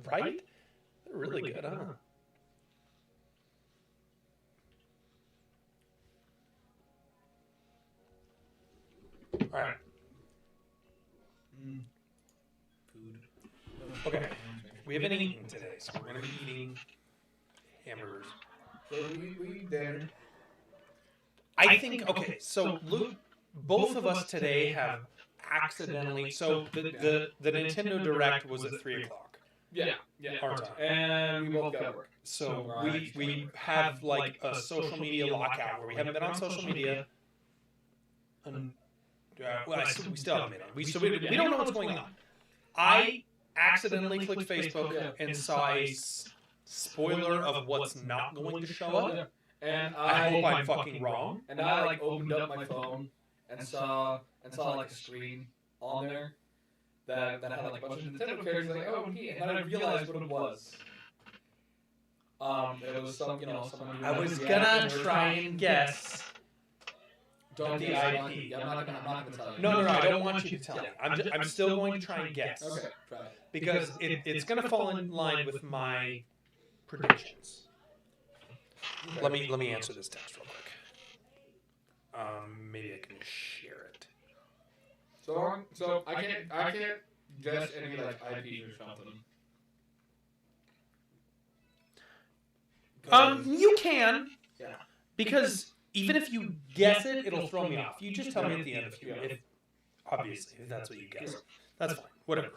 Right? They're really good, huh? All right. Food. Okay. We haven't eaten today, so we're going to be eating hamburgers. So we dinner. I think, okay, so Luke, both of us today have accidentally, so the Nintendo Direct was at 3 o'clock. Yeah. Our time. And we both got work. So we have like a social media lockout where we haven't been on social media. And, we still haven't been on. We don't know what's going on. I accidentally clicked Facebook and saw a spoiler of what's not going to show up. And I hope I'm fucking wrong. And I like opened up my phone and saw like a screen on there that had like a bunch of Nintendo characters. Like, oh, neat. And then I realized what it was. It was some, someone. I was gonna try and guess. Don't the guess. IP. I'm not gonna tell you. No, I don't want you to tell me. I'm still going to try and guess. Okay, try it. Because it's going to fall in line with my predictions. Let me answer this text real quick. Maybe I can share it. So I can't guess any like IP or something. You can. Yeah. Because even if you guess it, it'll throw me off. You just tell me at the end if obviously, if that's what you guess. That's fine. Whatever.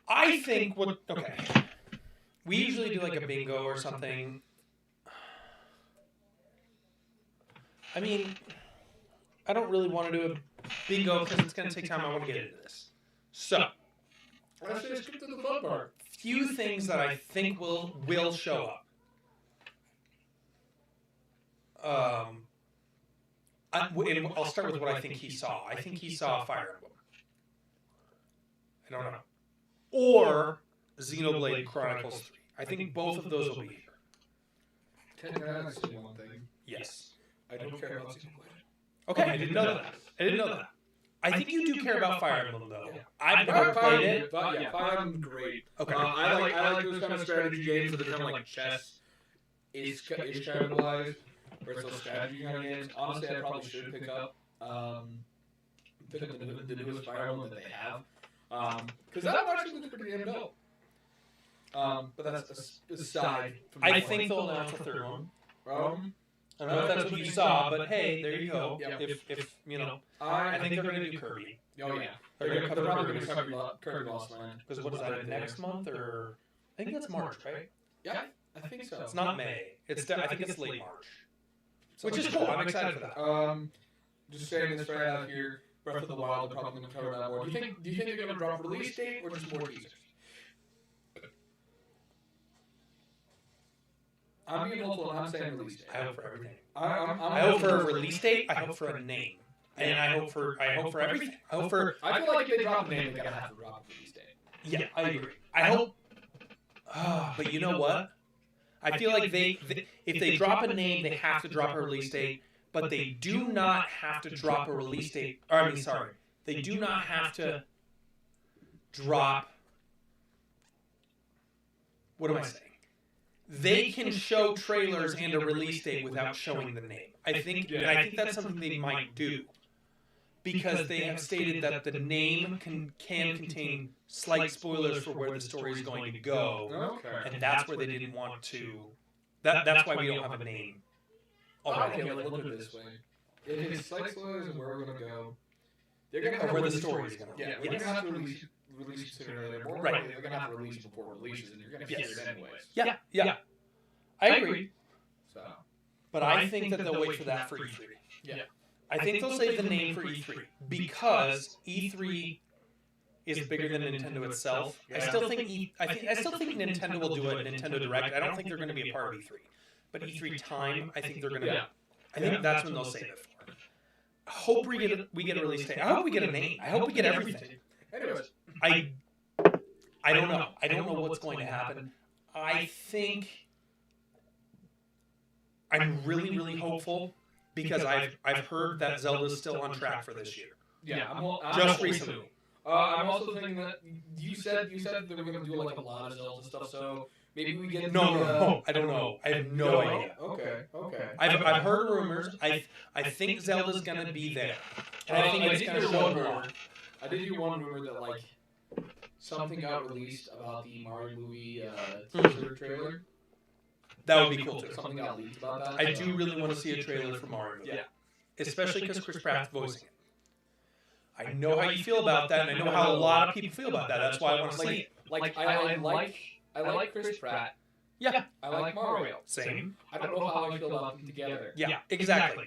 I think okay. We usually do like a bingo or something. I mean, I don't really want to do a bingo because it's going to take time. I want to get into this. So, I say skip to the fun part. Few things that I think will show up. I'll start with what I think he saw. I think he saw Fire Emblem. I don't know. Or Xenoblade Chronicles 3. I think both of those will be here. Can I say one thing? Yes. I don't care about Xenoblade. Okay, I didn't know that. I think you do care about Fire Emblem, though. Yeah. I've never played it. But yeah, Fire Emblem's great. Okay. I like those kind of strategy games that are kind of like chess is categorized, where it's those strategy kind of games. Honestly, I probably should pick up the newest Fire Emblem that they have. Because that actually looks pretty damn dope. But that's aside from I think they'll announce a third one. I don't know if that's what you saw, but hey, there you go. Yeah. If I think they're going to do Kirby. Oh yeah. They're They're probably going to cover Kirby Lost Land. Because what is that, next month or... I think that's March, right? Yeah, I think so. It's not May. I think it's late March. Which is cool. I'm excited for that. Just saying this right out here, Breath of the Wild, they're probably going to cover that more. Do you think they're going to drop a release date or just more teasers? I'm being hopeful and I'm saying release date. I hope for everything. I hope for a release date. I hope for a name. And I hope for everything. I feel like if they drop a name, they're going to have to drop a release date. Yeah, I agree. I hope... but you know what? I feel like if they drop a name, they have to drop a release date, but they do not have to drop a release date. They do not have to drop... What am I saying? They can show trailers and a release date without showing the name. I think that's something they might do. Because they have stated that the name can contain slight spoilers for where the story is going to go. Okay. And that's where they didn't want to... That's why we don't have a name already. Okay, look at it this way. If it's slight spoilers and where we're going to go, they're going to have where the story is going to go. Yeah, we're going to have to release it sooner or later. More right. likely, they're going to have to release it before it releases, and you're going to hear it anyways. Yeah. I agree. So, but I think that they'll wait for that for E3. Yeah. I think they'll save the name for E3 because E3 is bigger than Nintendo itself. I still think Nintendo will do a Nintendo Direct. I don't think they're going to be a part of E3, but E3 time, I think they're going to. Yeah. I think that's when they'll save it for. I hope we get a release date. I hope we get a name. I hope we get everything. Anyways, I don't know. I don't know what's going to happen. I think I'm really, really hopeful. Because I've heard that Zelda's still on track for this year. Yeah, just recently. I'm also thinking that you said that we're gonna do like a lot of Zelda stuff, so maybe we get No, I don't know. I have no idea. Okay. I've heard rumors. I think Zelda's gonna be there, and I think it's gonna show up a lot. I did hear one rumor that like something got released about the Mario movie teaser trailer. That would be cool too. Something got leaked about that. I do really want to see a trailer for Mario. Yeah. Especially because Chris Pratt's voicing it. I know how you feel about that, and I know how a lot of people feel about that. That's why I want to see it. I like Chris Pratt. Yeah. I like Mario. Same. I don't know how I feel about them together. Yeah, exactly.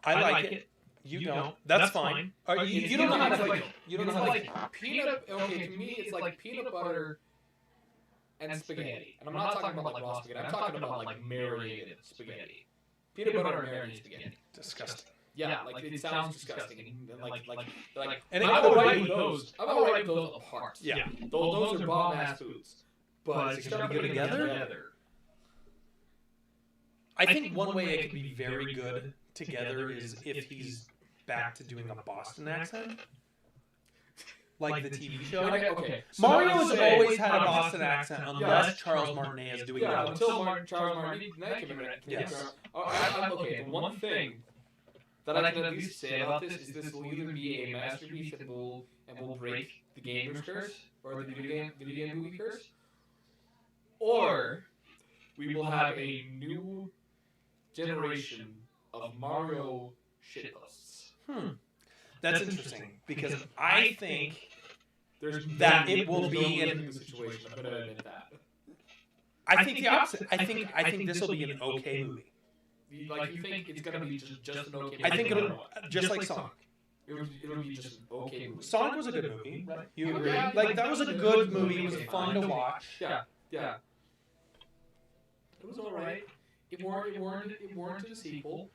I like it. You don't. That's fine. You don't know how to feel. You don't know how to feel. Peanut. Okay, to me, it's like peanut butter and spaghetti. And I'm not talking about like raw spaghetti. I'm talking about like marinated spaghetti. Peanut butter and marinated spaghetti. Disgusting. Yeah, like it sounds disgusting. And like And I'm alright with those. I'm alright with those apart. Yeah. Those are bomb ass foods. But Is it gonna be good together? I think one way it could be very good together is if he's back to doing a Boston accent. Like the TV show. Okay. Mario's always had a Boston accent unless Charles Martinet is doing it. Until Charles Martinet came in. Yes. Okay, the one thing that I can at least say about this is this will either be a masterpiece and will break the gamer's curse, or the video game movie curse, or we will have a new generation of Mario shitposts. That's interesting because I think There's that it will be in the situation. I'm gonna admit that. I think the opposite. I think this will be an okay movie. Like you think it's gonna be just an okay movie? I think it'll just like Sonic. It'll be just an okay movie. Sonic was a good movie. You agree? Yeah, Like that was a good movie. It was fun to watch. Yeah. It was alright. It warranted a sequel.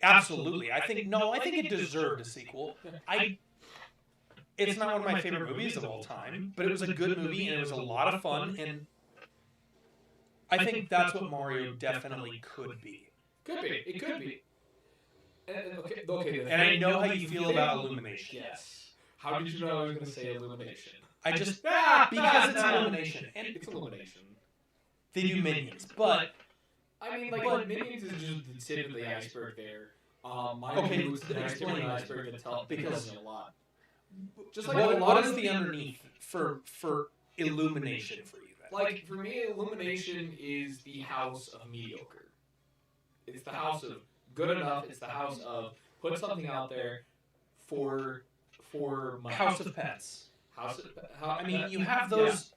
Absolutely. I think it deserved a sequel. It's not one of my favorite movies of all time, but it was a good movie and it was a lot of fun, and I think that's what Mario definitely could be. It could be. Okay. And I know how you feel about Illumination. Yes. How did you know I was going to say Illumination? I just because it's Illumination, and It's Illumination. they do Minions, but I mean, like Minions is just the tip of the iceberg there. Okay, was the explain explain that. iceberg that tells Because- me a lot. Just like what is the underneath for Illumination for you then? Like for me, Illumination is the house of mediocre. It's the house of good enough. It's the house of put something out there for money. House of Pets. I I mean, you have those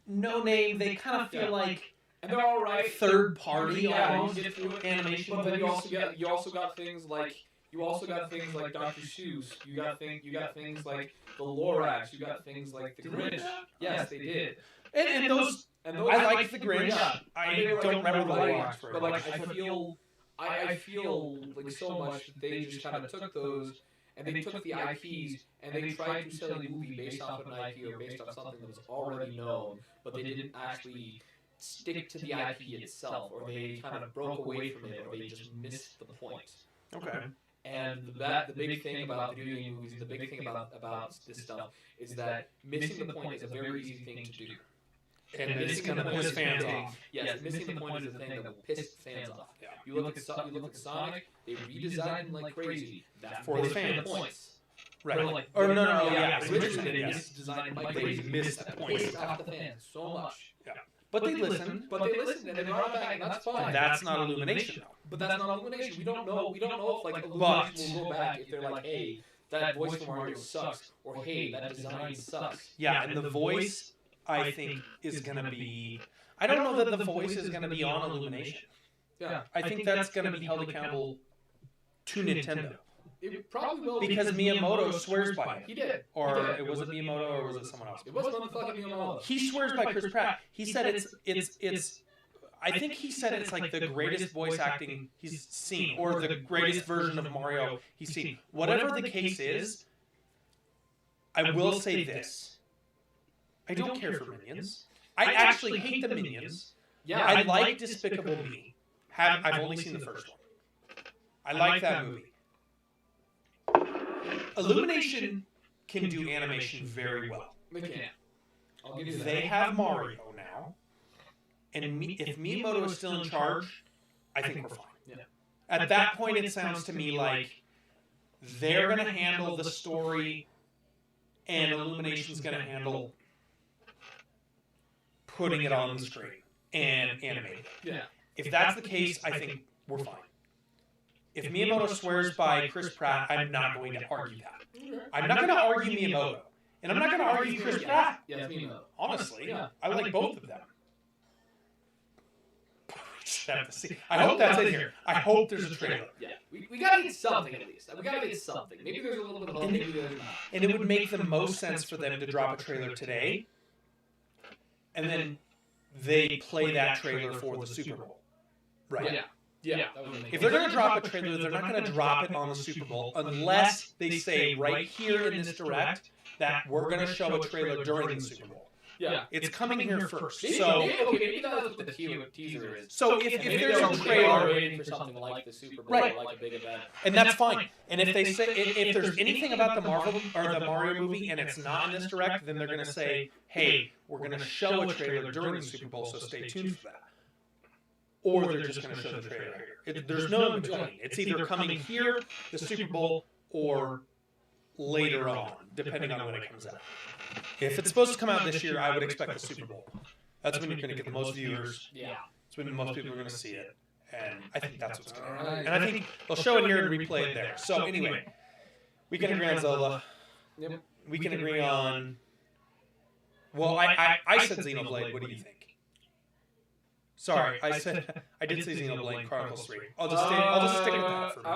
no name. They kind of feel like and they're all right. third party Yeah, you almost get through it. animation. But then you also got things like Dr. Seuss. You got things like the Lorax. You got things like the Did they Grinch. do that? Yes, they did. and those I like the Grinch. Yeah. I They were, don't remember the like, Lorax very But much. like I feel like so much that they just kind of took those and they took the IPs and they tried to sell a movie based off of an IP or based off something that was already known, but they didn't actually stick to the IP itself, or they kind of broke away from it, or they just missed the point. Okay. And the big thing about video game movies, the big thing about this stuff, is that missing the point is a very easy thing to do. And it's missing going to the point piss is the fans thing- off. Yes, missing the point is the thing that will piss fans off. Yeah. You look at Sonic, they redesigned him like crazy. That For the missed fans. points. Right. Like, Or no, originally originally, they yes. redesigned him like They crazy. missed the point. Pissed off the fans so much. But they listened. But they listened and they brought it back, and that's fine. That's not Illumination, though. But that's not Illumination. We don't know if like Illumination will go back if they're like, hey, that voice for Mario sucks, or hey, that design sucks. Yeah, and the voice, I think, is going to be... I don't know that the voice is going to be on Illumination. Yeah. I think that's going to be held accountable to Nintendo. It probably will Because Miyamoto swears by He it. did. Or it was it Miyamoto or was it someone else? It was motherfucking Miyamoto. He swears by Chris Pratt. He said it's I think he said it's like the greatest voice acting he's seen, or the greatest version of Mario he's seen. Whatever the case is, I will say this. I don't care for Minions. I actually hate the Minions. Yeah. I like Despicable Me. I've only seen the first one. I like that movie. Illumination can do animation very well. They can. I'll give you that. They have Mario now, and if Miyamoto is still in charge, I think we're fine. Yeah. At that point, it sounds to me like they're going to handle the story, and Illumination's going to handle putting it on the screen and animating it. Yeah. If that's the case, I think we're fine. If Miyamoto swears by Chris Pratt, I'm not going to argue that. I'm not going to argue Miyamoto, and I'm not going to argue Chris Pratt. Yeah, it's Miyamoto. Honestly, Yeah. I like both of them. Have to see. I hope that's in here. I hope there's a trailer. Yeah, we gotta get something at least. We gotta get something. Maybe there's a little bit of hope, maybe there's not. And it would make the most sense for them to drop a trailer today, and then they play that trailer for the Super Bowl. Right. Yeah. That would make If they're going to drop a trailer, they're not going to drop it on the Super Bowl unless they say right here in this direct that we're going to show a trailer during the Super Bowl. Yeah. It's coming here first. Maybe, So, maybe that's what the teaser is. so if Maybe there's a they are trailer, waiting for something like the Super Bowl, Right. like a big event. and that's fine. And if they say if there's anything about the Marvel or the Mario movie and it's not in this direct, then they're going to say, "Hey, we're going to show a trailer during the Super Bowl, so stay tuned for that." Or they're just going to show the trailer here. There's no in between. It's either coming here, the Super Bowl, or later on, depending on when it comes out. If it's supposed to come out this year, I would expect the Super Bowl. That's when you're going to get the most viewers. Yeah. It's when most people are going to see it. And I think that's what's going to happen. And I think they'll show it here and replay it there. So anyway, we can agree on Zelda. Yep. We can agree on... Well, I said Xenoblade. What do you think? Sorry, I did say Xenoblade Chronicles 3. I'll just stick with that for now.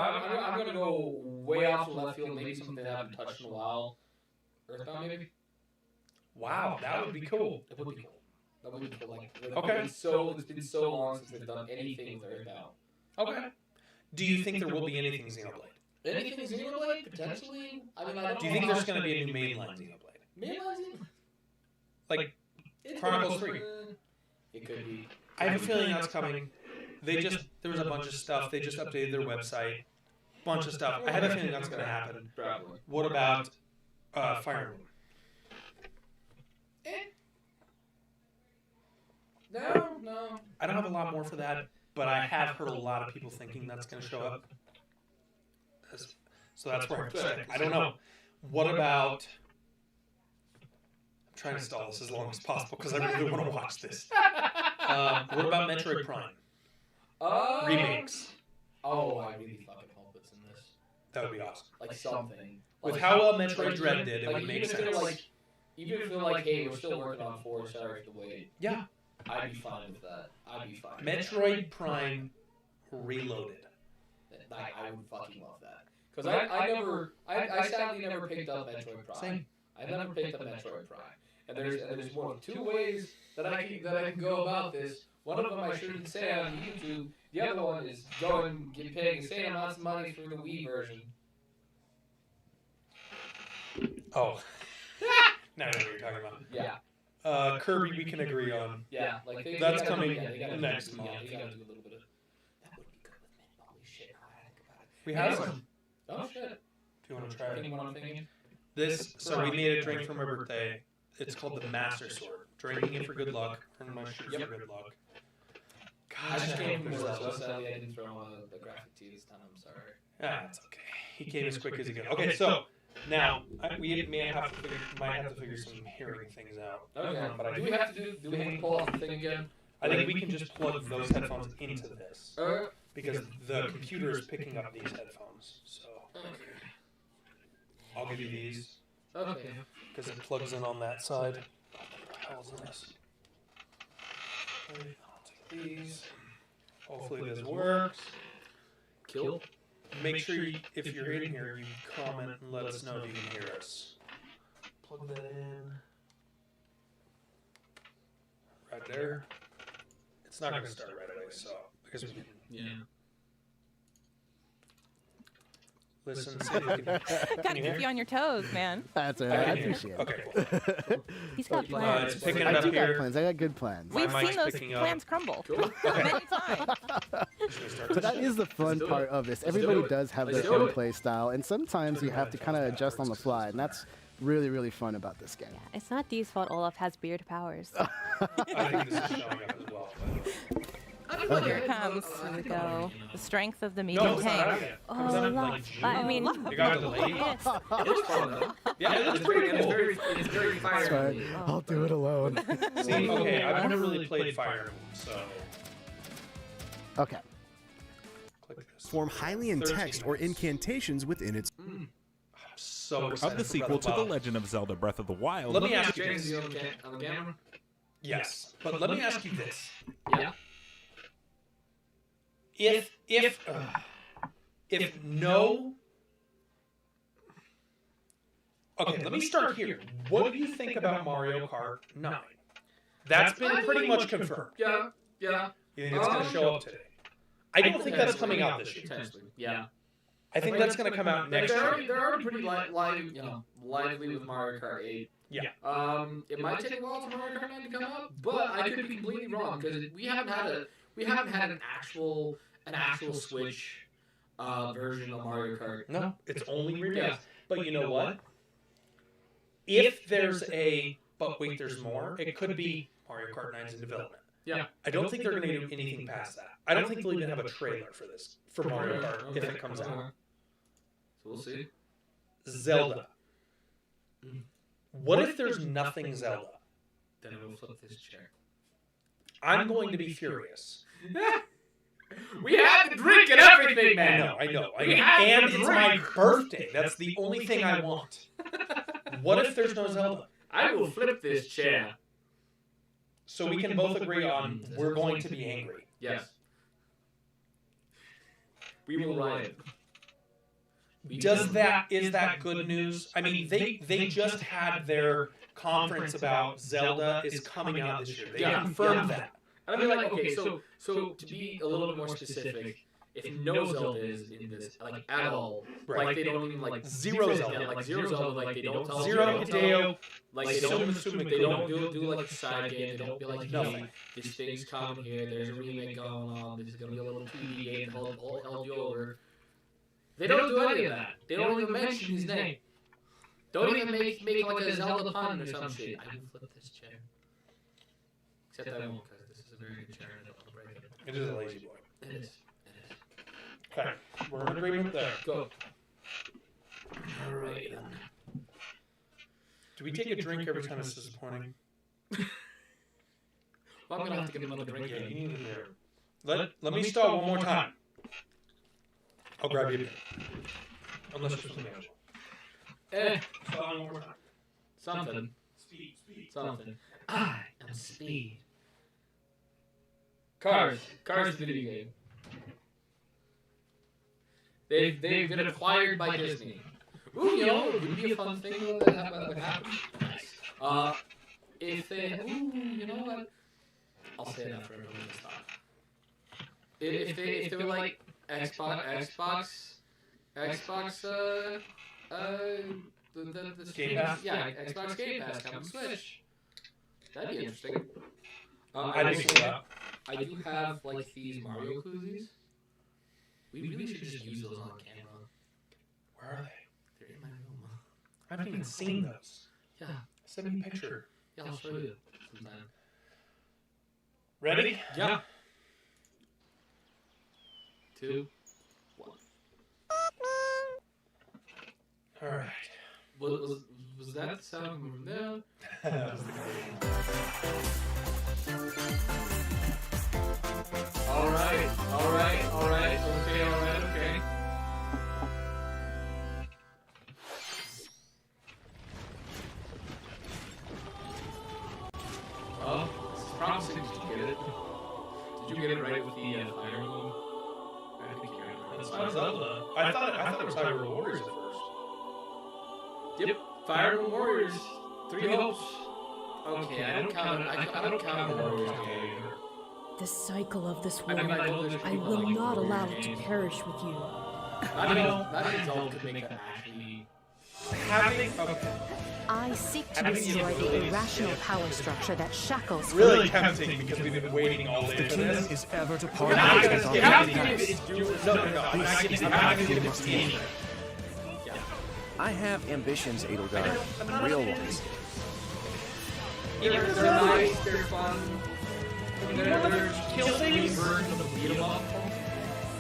I'm gonna go way off the left field. Maybe something I haven't touched in a while. Earthbound, maybe. Wow, that would be cool. That would be cool. That would be cool. Like, Okay. It's been so long since they've done anything with Earthbound. Okay. Do you think there will be anything Xenoblade? Anything Xenoblade potentially? I mean, I don't. Do you think there's going to be a new mainline Xenoblade? Mainline? Like Chronicles 3? It could be. I have a feeling that's coming. There was a bunch of stuff. They just updated their website. Bunch of stuff. I have a feeling that's going to happen. Probably. What about Fire Emblem? No. I don't have a lot more for that, but I have heard a lot of people thinking that's going to show up. So that's where I'm stuck. I don't know. What about... I'm trying to stall this as long as possible because I really want to watch this. What about Metroid Prime? Remakes. Oh, I really fucking hope it's in this. That would be awesome. Like something. With how well Metroid Dread did, it would make sense. Even if they're like, hey, we're still working on 4, sorry for the wait. Yeah. I'd be fine with that. I'd be fine. Metroid Prime Reloaded. I would fucking love that. Because I sadly never picked up Metroid Prime. Same. I never picked up Metroid Prime. And there's one of two ways that I can go about this. One of them I shouldn't say on YouTube. The other one is go and get paid insane amounts of money for the Wii version. Oh. Now I know what you're talking about. Yeah. Kirby, we can agree on. Yeah. Like That's coming next month. They gotta do a little bit of. That would be good with Mint. Holy shit! We have some. Oh shit! Do you want to try it? What I'm thinking? So we made a drink for my birthday. It's called the Master Sword. Drinking it for good luck. Earn my shirt for good luck. I Gosh, just I came hope from there's Brazil, that. so sadly I didn't throw the graphic tee this time. I'm sorry. Ah, it's okay. He came as quick as he could. Okay, so now we might have to figure some hearing things out. Okay. But Do we have to pull off the thing again? I think we can just plug those headphones into this because the computer is picking up these headphones. So I'll give you these Okay. because it plugs in on that side. What the hell's in this? Okay, I'll take these. Hopefully this works. Kill. Make sure if you're in here, you comment and let us know if you can hear us. Plug that in. Right there. It's not going to start right away, so I guess we can listen. See if we can, Gotta keep you on your toes, man. That's all I right. can I hear. appreciate it. Okay, cool. He's got It's plans. picking it I up do got here. plans. I got good plans. My We've mic's seen those picking up. plans crumble Cool. many times. Should we start So this? that is the fun do it. part of this. Let's do Everybody it. does have Let's their do own it. play style, and sometimes you have to kind of adjust on the fly, and that's really, really fun about this game. Yeah, it's not Dee's fault Olaf has weird powers. I think this is showing up as well. Oh, here it comes. Here we go. The strength of the No, medium it's not out tank. yet. Comes out in, like, June. I mean, It got delayed. yes. It looks fun though. Yeah, it looks pretty It's cool. it's very fire. That's right. I'll do it alone. See, okay, I've never really played Fire Emblem, so Okay. click this. Form highly in 13 text or minutes. incantations within its. So excited Of the for sequel Breath to of The Wild. Legend of Zelda Breath of the Wild. Let me ask you James, this. you on the camera? Yes, but let me ask you this: Yeah. if no. Okay, let me start here. What do you think about Mario Kart 9? That's been pretty much confirmed. Yeah. Yeah. You think it's going to show up today? I don't think that's coming out this year. Potentially. Yeah. I think that's going to come out next year. They're already pretty lively with Mario Kart 8. Yeah. It might take a while for Mario Kart 9 to come out, but I could be completely wrong because we haven't had an actual Switch version of Mario Kart. No, it's only remakes. Yeah. But you know what? If there's but wait, there's more, it could be Mario Kart 9's in development. Yeah. I don't think they're going to do anything past that. I don't think they'll even have a trailer for this, for Mario Kart, if it comes out. So we'll see. Zelda. What if there's nothing Zelda? Then we'll flip this chair. I'm going to be furious. We have to drink and everything, man. I know. We have And to it's my drink. birthday. That's the only thing I want. What if there's no Zelda? I will flip this chair. So we can both agree on we're going to be angry. Yes. We will riot. Is that good news? I mean, they just had their conference about Zelda is coming out this year. They confirmed that. And I mean, like, okay, so to be a little bit more specific, if no Zelda is in this, like, at all, Right. like, they don't even, like, Zero Zelda. like, zero Zelda, like, they don't tell Zero they don't tell- Hideo. like, they don't, Sumikuni. they don't do like, a side game, they don't be like, hey, Nothing. this thing's coming here, there's a remake going on, this is gonna be a little 2D game, held you over. They don't do any of that. They don't even mention his name. Don't even make like a Zelda pun or some shit. I will flip this chair. Except I won't, because this is a very good chair and I don't want to break it. It is a lazy boy. It is. Okay, we're in agreement there. Go. Alright then. Do we take a drink every time it's disappointing? Well, I'm gonna have to get another drink Yeah, you in. need a beer. Let me stall one more time. I'll grab you a beer. Unless it's something else. Stall one more time. Something. Speed. Something. I am Speed. Cars video game. They've been acquired by Disney. Ooh, you know, it would be a fun thing that would happen. Nice. If they, you know what? I'll say that for everyone to stop. If they were like Xbox, the Game Pass? yeah, Xbox Game Pass coming to Switch. That'd be interesting. I didn't see that. I do have like these Mario koozies. We really should just use those on camera. Where are they? They're in my room. I haven't even seen those. Yeah, Send me a picture. yeah, I'll show you sometime. Ready? Yeah. 2, 1. All right. Was that the sound from there? That was the Alright, okay. Well, it's promising. Did you get it? Did you get it right with the Fire Emblem? I think you got it right. That's not Zelda. I thought it was Hyrule Warriors at first. Yep, Fire Emblem Warriors. 3 hopes. Okay, I don't count the Warriors game either. The cycle of this I war, mean, I know there's I people will like not the allow Warriors it to game. perish with you. I mean, Zelda could make that actually. Having I seek to Having destroy the the ability irrational power structure that shackles really tempting because we've been waiting all day The for kingdom this. is ever to part Not with gonna its skip unhappy it. dice. No. I'm not giving it to you. I have ambitions, Edelgard. Real ones. Yeah, they're nice, they're fun. They're kill things? versions of the beat 'em up.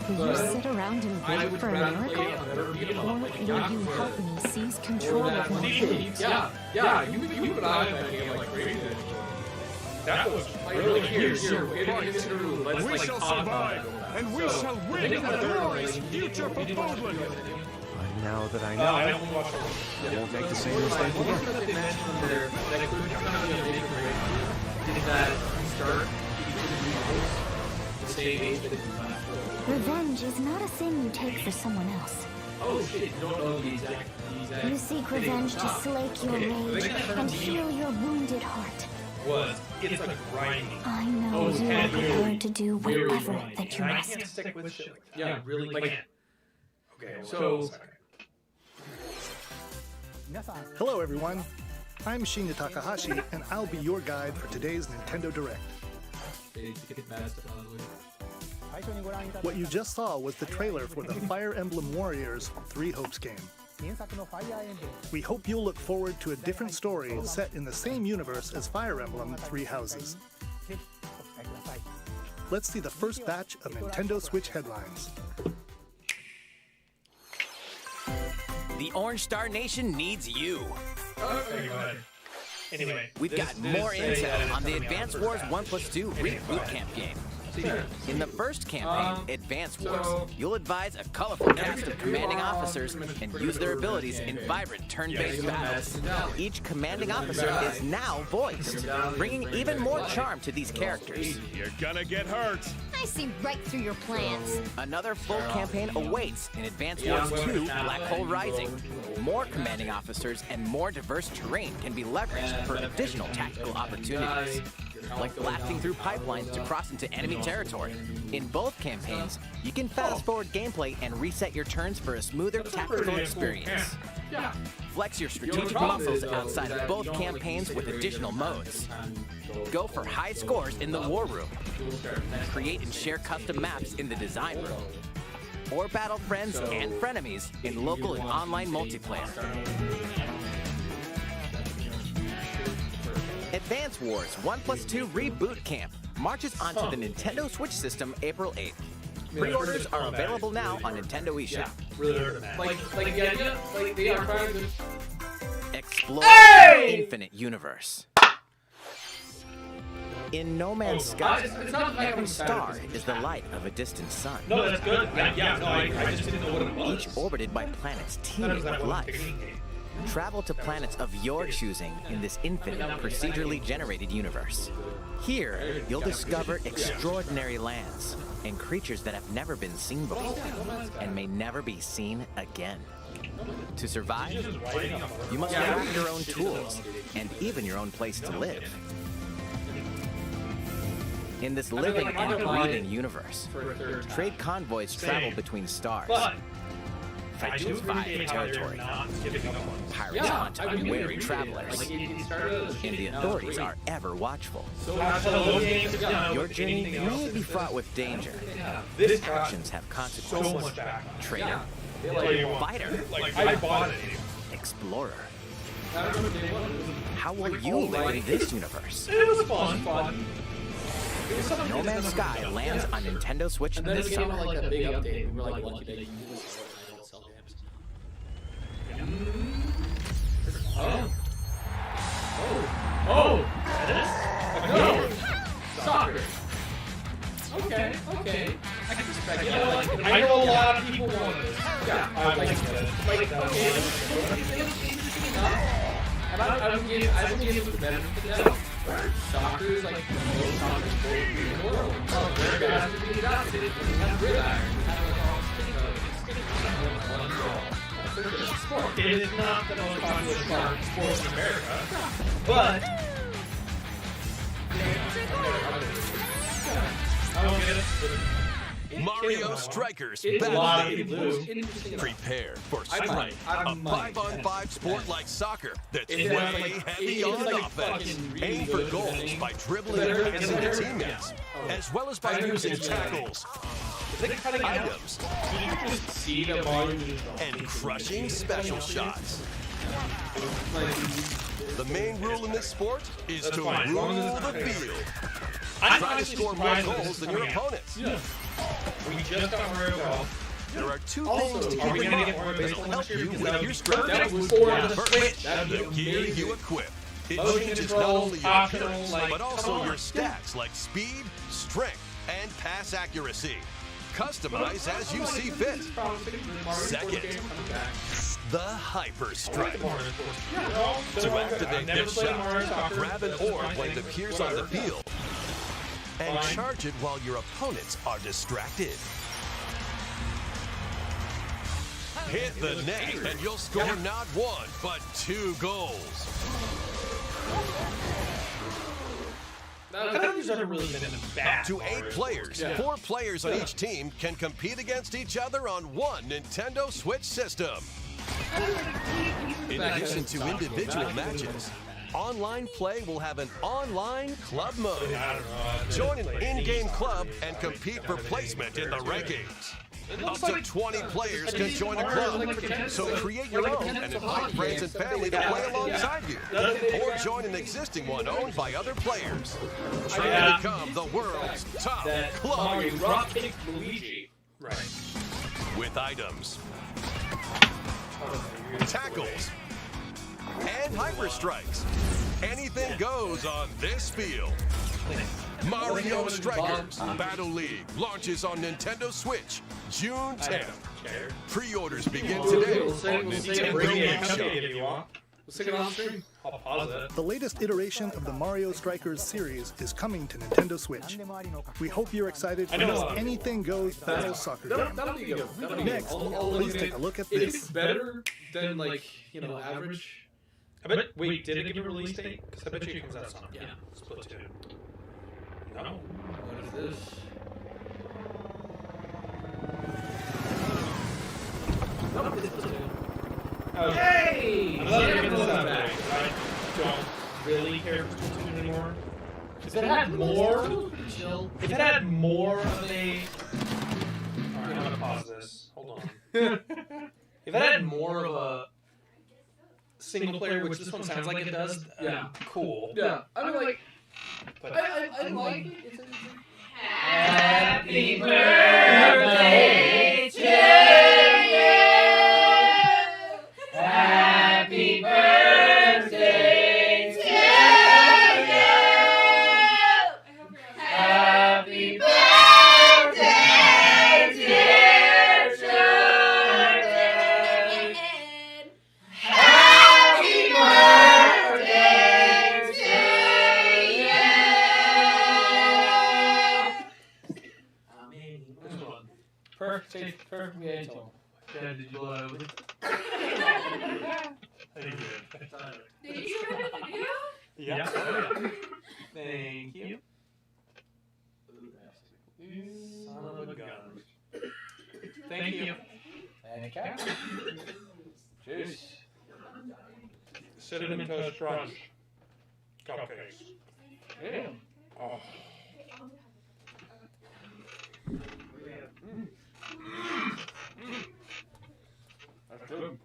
Will you sit around and I wait would for a rather play miracle? another beat 'em Or up, like will you Yakuza. help me seize Or control that of my one. fate? Yeah, you and I have been like crazy. That was Like, really, here, we're getting into the room. Let's We like shall talk about survive, it. and we shall win a glorious future for Bodwin. But now that I I know, don't watch it. I won't make the same mistake One again. thing that they mentioned in there that could kind of be a big break is that you start the same age that you last. Revenge is not a thing you take for someone else. Oh shit, you don't know the exact You seek revenge to slake your rage and heal your wounded heart. It's a grinding. I know Oh, you yeah, are very, prepared to do very whatever grinding. that you And I must. can't stick with shit like that. Yeah, I really like- can't. Okay, So- Hello everyone, I'm Shinya Takahashi and I'll be your guide for today's Nintendo Direct. What you just saw was the trailer for the Fire Emblem Warriors 3 Hopes game. We hope you'll look forward to a different story set in the same universe as Fire Emblem 3 Houses. Let's see the first batch of Nintendo Switch headlines. The Orange Star Nation needs you. Okay, go ahead. Anyway, We've got more intel on the Advance Wars 1+2 Reboot Camp game. In the first campaign, Advance Wars, you'll advise a colorful cast of commanding officers and use their abilities in vibrant turn-based battles. Each commanding officer is now voiced, bringing even more charm to these characters. You're gonna get hurt. I see right through your plans. Another full campaign awaits in Advance Wars 2 Black Hole Rising. More commanding officers and more diverse terrain can be leveraged for additional tactical opportunities, like blasting through pipelines to cross into enemy territory. In both campaigns, you can fast-forward gameplay and reset your turns for a smoother tactical experience. Flex your strategic muscles outside of both campaigns with additional modes. Go for high scores in the War Room. Create and share custom maps in the Design Room. Or battle friends and frenemies in local and online multiplayer. Advance Wars 1+2 Reboot Camp marches onto the Nintendo Switch system April 8th. Pre-orders are available now on Nintendo eShop. really hurt that. Like the idea, like they are trying to. Explore the infinite universe. In No Man's Sky, it's not like every I'm star sad. is the light of a distant sun, No, that's good. No, I just didn't know what it was. each orbited by planets That teeming was that with one life. picking game. Travel to planets of your choosing in this infinite, procedurally generated universe. Here, you'll discover extraordinary lands and creatures that have never been seen before and may never be seen again. To survive, you must craft your own tools and even your own place to live. In this living and breathing universe, trade convoys travel between stars. But I do Factions vie appreciate for how they're territory. not giving up on us. Pirates hunt unwary travelers, Like it started as a and shit, the now authorities it's are ever watchful. so After those games are done, Your with journey anything else may in be it, fraught with danger. This got Actions have so consequences. much back. Traitor, Tell you what, fighter, like I bought it. explorer. I remember day one. How will you live in this universe? It was fun. No Man's Sky lands on Nintendo Switch And then this we came out summer. like that big update. We were like lucky that you use this. I don't sell games. Oh. No. Soccer. Okay. I can respect it. I know a lot of people want this. Yeah, I like it. Like, okay. And I would give it the benefit of the doubt. Soccer is like the most common sport in the world. Oh, very good. Has to be adopted. It has gridiron. It has like sport. It is not the most popular sport in America, but I don't get it. Mario Strikers It's a Battle lot of League. interesting. Prepare for I Strike, might. a 5-on-5 sport like soccer that's It's way like- heavy it's on like offense. fucking really Aim for good, goals isn't by it? dribbling Is and that- passing to is that- teammates, yeah. as well as by I using understand that. tackles, Is it cutting out? items, Did you just see the volume and crushing special shots. The main rule in this sport is That's to fine, as long as rule it's the not cutting out. field. I'm Try to honestly score more surprised that this goals is than your coming out. opponents. We just got Mario Golf. There are two Also, things to are keep we in gonna mind get more that will baseball help next year? you Because with that your was strike. That was for yeah. the First, Switch. That'd be the gear amazing. you equip. It Motion changes control, not only your optional, appearance, like, but come also on. your stats like speed, strength, and pass accuracy. Customize as you see fit. Second, the Hyper Strike. To activate this shot, grab an orb when it appears on the field and charge it while your opponents are distracted. Hit the net and you'll score not one, but 2 goals. I don't think ever really been bad. Up to 8 players, 4 players on each team can compete against each other on one Nintendo Switch system. In addition to individual matches, online play will have an online club mode. Join an in-game club and compete for placement in the rankings. Up to 20 players can join a club, so create your own and invite friends and family to play alongside you, or join an existing one owned by other players. Try to become the world's top club Mario drop kick Luigi. Right. with items, tackles, and hyper strikes. Anything goes on this field. Mario Strikers Battle League launches on Nintendo Switch June 10th. Pre-orders begin today on Nintendo eShop. you want. Let's take it on stream. I'll pause it. The latest iteration of the Mario Strikers series is coming to Nintendo Switch. We hope you're excited for know. this anything goes battle soccer game. That'll be good. That'll be Next, good. please take a look at If this. it's better than like average. I bet. Wait, did it give a release date? Because I bet you it comes out sometime. Yeah. Splatoon. No. What is this? Nope, it's Splatoon. Hey! I'm I love glad giving you this brought up that back. back. I don't really care for Splatoon anymore. If it had more, chill. If it had more of a... Alright, I'm gonna pause this. Hold on. If it had more of a single player, which this one sounds like it does, Yeah. cool. Yeah, I mean like, But I like it. It's Happy birthday to you. Happy birthday to you. Happy birthday, dear Jordan. Happy birthday to you. perfect, perfectly angel. Yeah, did you love it? Did you shoot it in video? yeah. Thank you. Son of a gun. Thank you. And a cat. Cheers. Cinnamon Toast Crunch. Cupcakes. Yeah. Oh. That's good.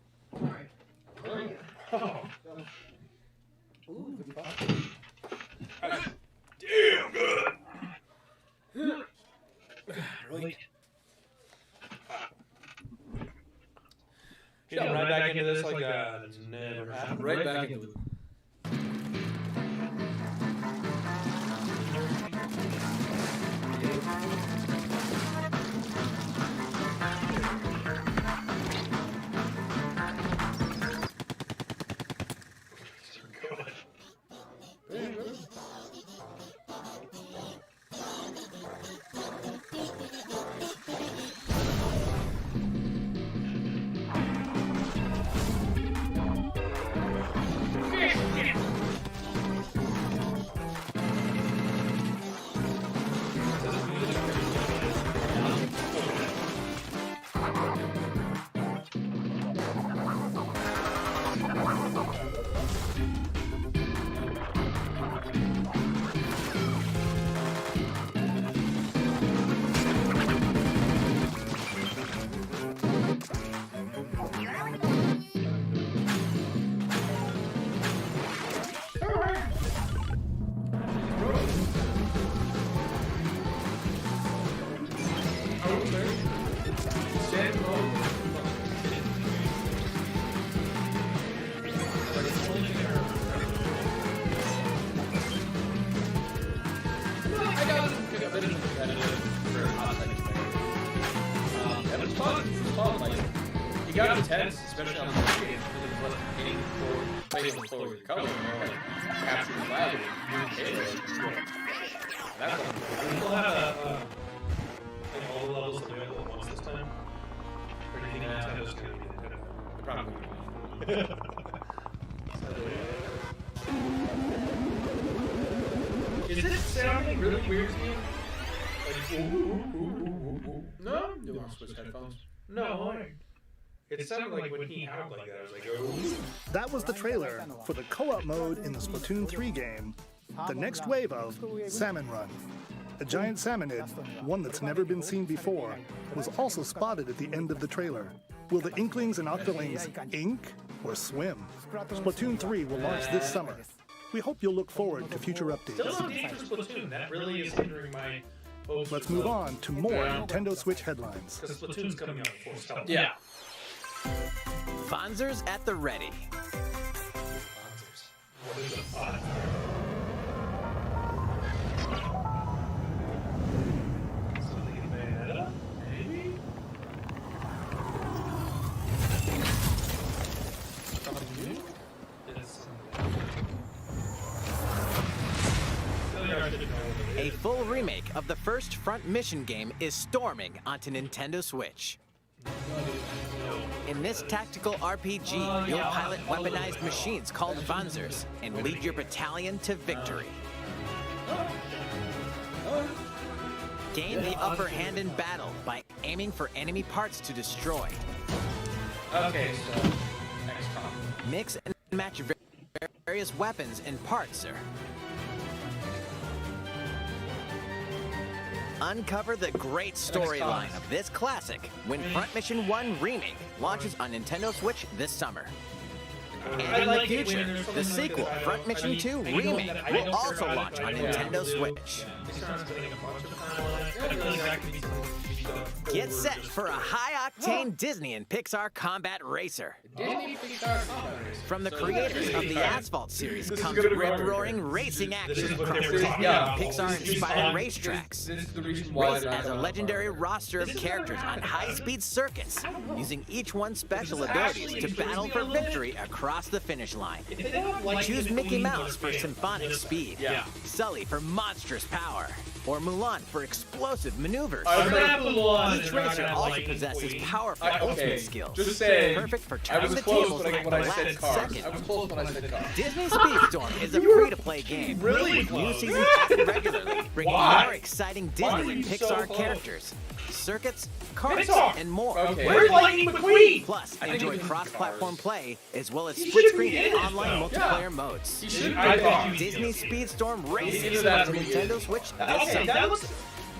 Oh. Ooh, good coffee. Damn good. Really? Getting right back into this like never happened. Right back into it. intense, especially on the game, because it wasn't getting playing with forward color, more like capturing the flag and Halo. That's what We'll have like all the levels available at once this time. Or do you think Nintendo's going to be Nintendo? probably. Is it sounding really weird to you? Like, ooh. No, you want to switch headphones. No, it sounded like when he howled like that. I was like, oh. That was the trailer for the co-op mode in the Splatoon 3 game, the next wave of Salmon Run. A giant salmonid, one that's never been seen before, was also spotted at the end of the trailer. Will the Inklings and Octolings ink or swim? Splatoon 3 will launch this summer. We hope you'll look forward to future Still no updates. date for Splatoon. That really is hindering my hopes. Let's move on to more Nintendo Switch headlines. Because Splatoon's coming out full stealth. Yeah. Fonzers at the ready. What is a fun? Something in Bayonetta? Maybe? Something new? It's A full remake of the first Front Mission game is storming onto Nintendo Switch. In this tactical RPG, you'll pilot weaponized machines called Fonzers and lead your battalion to victory. Gain the upper hand in battle by aiming for enemy parts to destroy. Okay, so XCOM. Mix and match various weapons and parts, sir. Uncover the great storyline of this classic when Front Mission 1 Remake launches on Nintendo Switch this summer. And in the future, the sequel, Front Mission 2 Remake, will also launch on Nintendo Switch. Get set for a high-octane Disney and Pixar combat racer. Disney Pixar Combat Racer. From the creators of the Asphalt series comes gonna be rip-roaring racing action what they across were talking about. Pixar-inspired racetracks. This is the reason why Race they're as a not- legendary roster of characters on high-speed circuits, using each one's special abilities to battle for victory across the finish line. Choose Mickey Mouse for symphonic speed, Yeah. Sully for monstrous power, or Mulan for explosive maneuvers. Each racer also possesses powerful ultimate skills, Just say, perfect for I turning was the close tables when at the I said last cars. second. I was close when I said cars. Disney Speedstorm is a free-to-play game. Really New close. seasons added regularly, bringing Why? more exciting Why Disney are and you so Pixar close? characters, circuits, carts, Pixar. and more. Okay. Where's Lightning McQueen? Plus, I think enjoy it was cross-platform Cars. play as well as He split-screen should be in and it, online though. multiplayer modes. He should I be thought there. Disney Speedstorm races Either that on or he Nintendo is. Switch this Okay, summer. that looks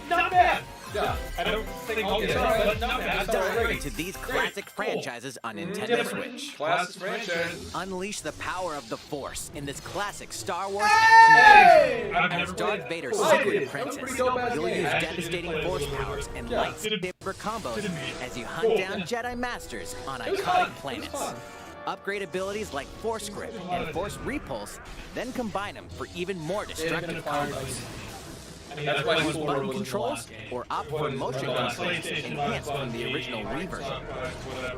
not bad. Yeah. I don't think I'll get it, Okay. but not bad. Dive into these classic franchises on Nintendo Switch. Classic franchise. Unleash the power of the Force in this classic Star Wars Hey! action I've game. never As Darth played it. Vader's Oh, I secret did. That was apprentice, pretty dope-ass you'll game. use Actually, devastating force powers and Yeah. lightsaber combos as you hunt Cool. down Jedi Masters on was iconic fun. It was planets. fun. Upgrade abilities like Force Grip and Force Repulse, then combine them for even more destructive combos. That's why Use School button was the controls last game. or opt for motion controls enhanced from the original Wii version.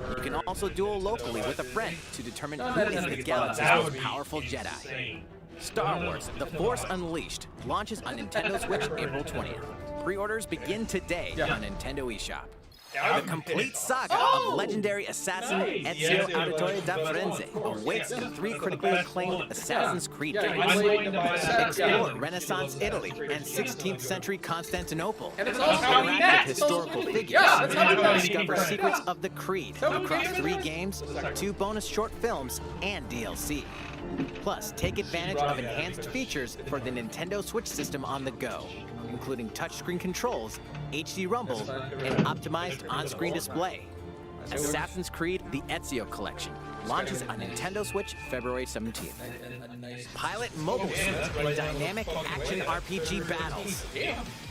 You can also duel locally with a friend to determine who is the galaxy's most powerful Jedi. Star Wars: The Force Unleashed launches on Nintendo Switch April 20th. Pre-orders begin today on Nintendo eShop. The complete saga of legendary assassin Ezio Auditore da Firenze awaits in 3 critically acclaimed Assassin's Creed Yeah, games. you played the Explore Renaissance Italy and 16th century Constantinople. And it's also how we Interact met. with historical figures. Yeah, that's how we met. Discover secrets of the Creed how we across met. 3 games, 2 bonus short films, and DLC. Plus, take advantage of enhanced features for the Nintendo Switch system on the go, including touchscreen controls, HD rumble, and optimized on-screen display. Assassin's Creed: The Ezio Collection launches on Nintendo Switch February 17th. Pilot mobile suit and dynamic action RPG battles.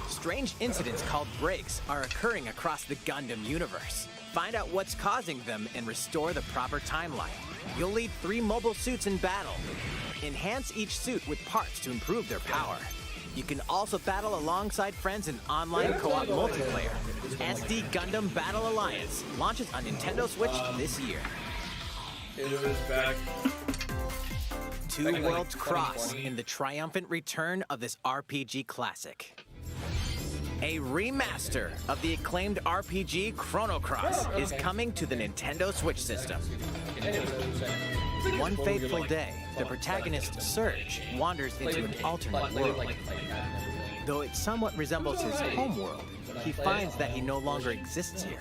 Strange incidents called breaks are occurring across the Gundam universe. Find out what's causing them and restore the proper timeline. You'll lead 3 mobile suits in battle. Enhance each suit with parts to improve their power. You can also battle alongside friends in online co-op multiplayer. SD Gundam Battle Alliance launches on Nintendo Switch this year. It was back. Two worlds cross in the triumphant return of this RPG classic. A remaster of the acclaimed RPG Chrono Cross is coming to the Nintendo Switch system. One fateful day, the protagonist Surge wanders into an alternate world. Though it somewhat resembles his homeworld, he finds that he no longer exists here.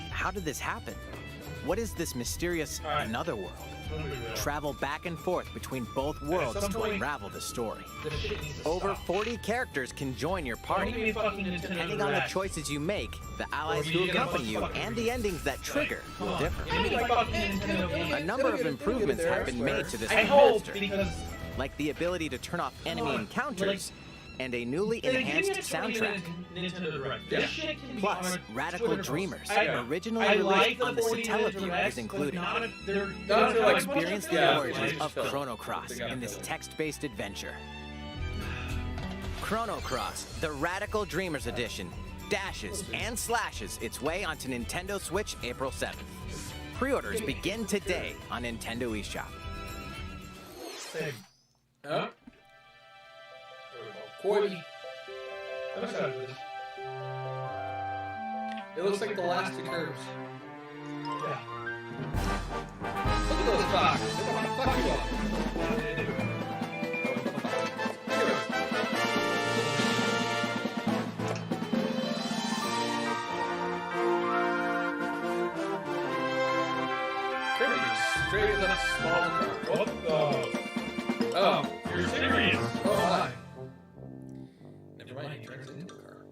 How did this happen? What is this mysterious another world? Travel back and forth between both worlds to unravel the story. Over 40 characters can join your party. Depending on the choices you make, the allies who accompany you and the endings that trigger will differ. A number of improvements have been made to this remaster, like the ability to turn off enemy encounters and a newly enhanced soundtrack. Plus, Radical Dreamers, originally released on the Satellaview, is included. Experience the origins of Chrono Cross in this text-based adventure. Chrono Cross, the Radical Dreamers edition, dashes and slashes its way onto Nintendo Switch April 7th. Pre-orders begin today on Nintendo eShop. Huh? Corby. How much out of this? It looks like the last two curves. Yeah. Look at those clocks. They don't want to fuck you up. Kirby's straight as a small car. What the? Oh. You're serious? Oh my. Never mind, he turns into a car.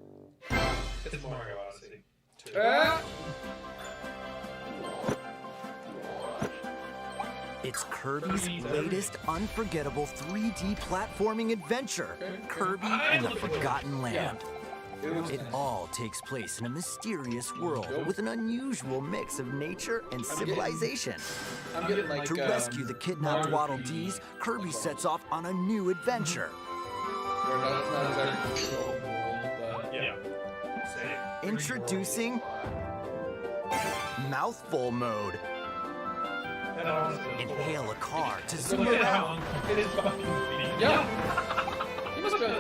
It's Mario Odyssey. It's Kirby's latest unforgettable 3D platforming adventure, Kirby and the Forgotten Land. It all takes place in a mysterious world with an unusual mix of nature and civilization. I'm getting like, to rescue the kidnapped Waddle Dees, Kirby sets off on a new adventure. Introducing Mouthful Mode. Inhale a car to zoom around. Yeah. He must have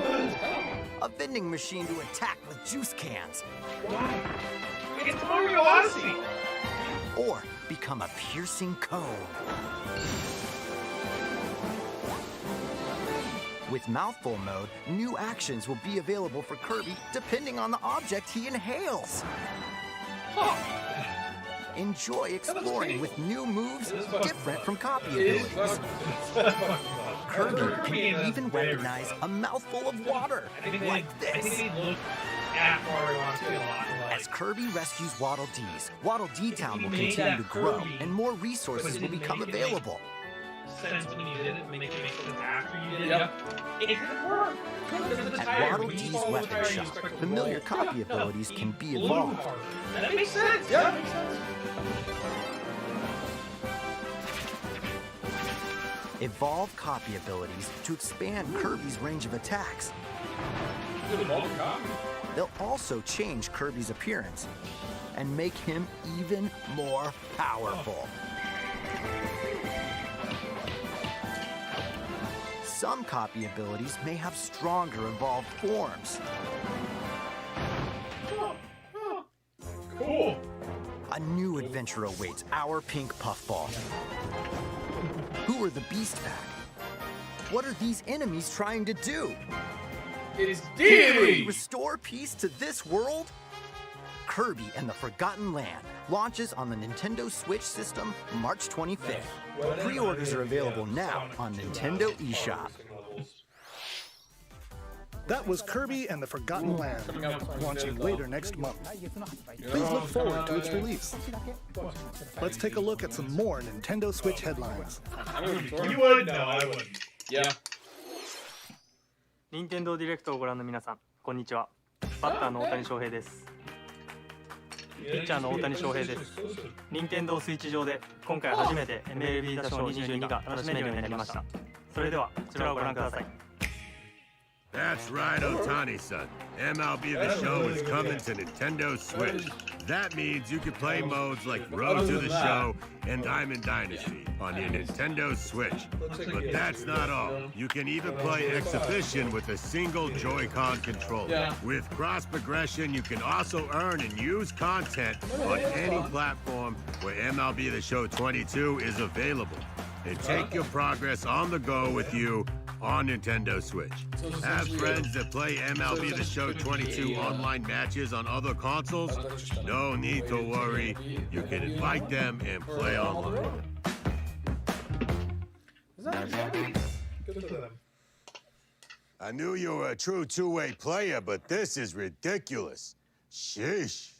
a vending machine to attack with juice cans. Why? It's Mario Odyssey! Or become a piercing cone. With Mouthful Mode, new actions will be available for Kirby depending on the object he inhales. Enjoy exploring with new moves different from copy abilities. Kirby can even recognize a mouthful of water, like this. As Kirby rescues Waddle Dees, Waddle Dee Town will continue to grow, and more resources will become available. At Waddle Dee's weapon shop, familiar copy abilities can be evolved. That makes sense. Yeah, that makes sense. Evolve copy abilities to expand Kirby's range of attacks. They'll also change Kirby's appearance and make him even more powerful. Some copy abilities may have stronger evolved forms. Cool. A new adventure awaits our pink puffball. Who are the Beast Pack? What are these enemies trying to do? It's Can deity! Kirby restore peace to this world? Kirby and the Forgotten Land launches on the Nintendo Switch system March 25th. Pre-orders are available now on Nintendo eShop. That was Kirby and the Forgotten Land, launching later next month. Please look forward to its release. Let's take a look at some more Nintendo Switch headlines. You would? No, I wouldn't. Yeah. 任天堂ディレクトをご覧の皆さん、こんにちは。バッターの大谷翔平です。ピッチャーの大谷翔平です。任天堂スイッチ上で今回初めて MLB 打賞22が楽しめるようになりました。それではこちらをご覧ください。That's right, Otani-san. MLB The Show is coming to Nintendo Switch. That means you can play modes like Road to the Show and Diamond Dynasty on your Nintendo Switch. But that's not all. You can even play Exhibition with a single Joy-Con controller. With cross progression, you can also earn and use content on any platform where MLB The Show 22 is available. And take your progress on the go with you on Nintendo Switch. Have friends that play MLB The Show 22 online matches on other consoles? No need to worry. You can invite them and play online. I knew you were a true two-way player, but this is ridiculous. Sheesh.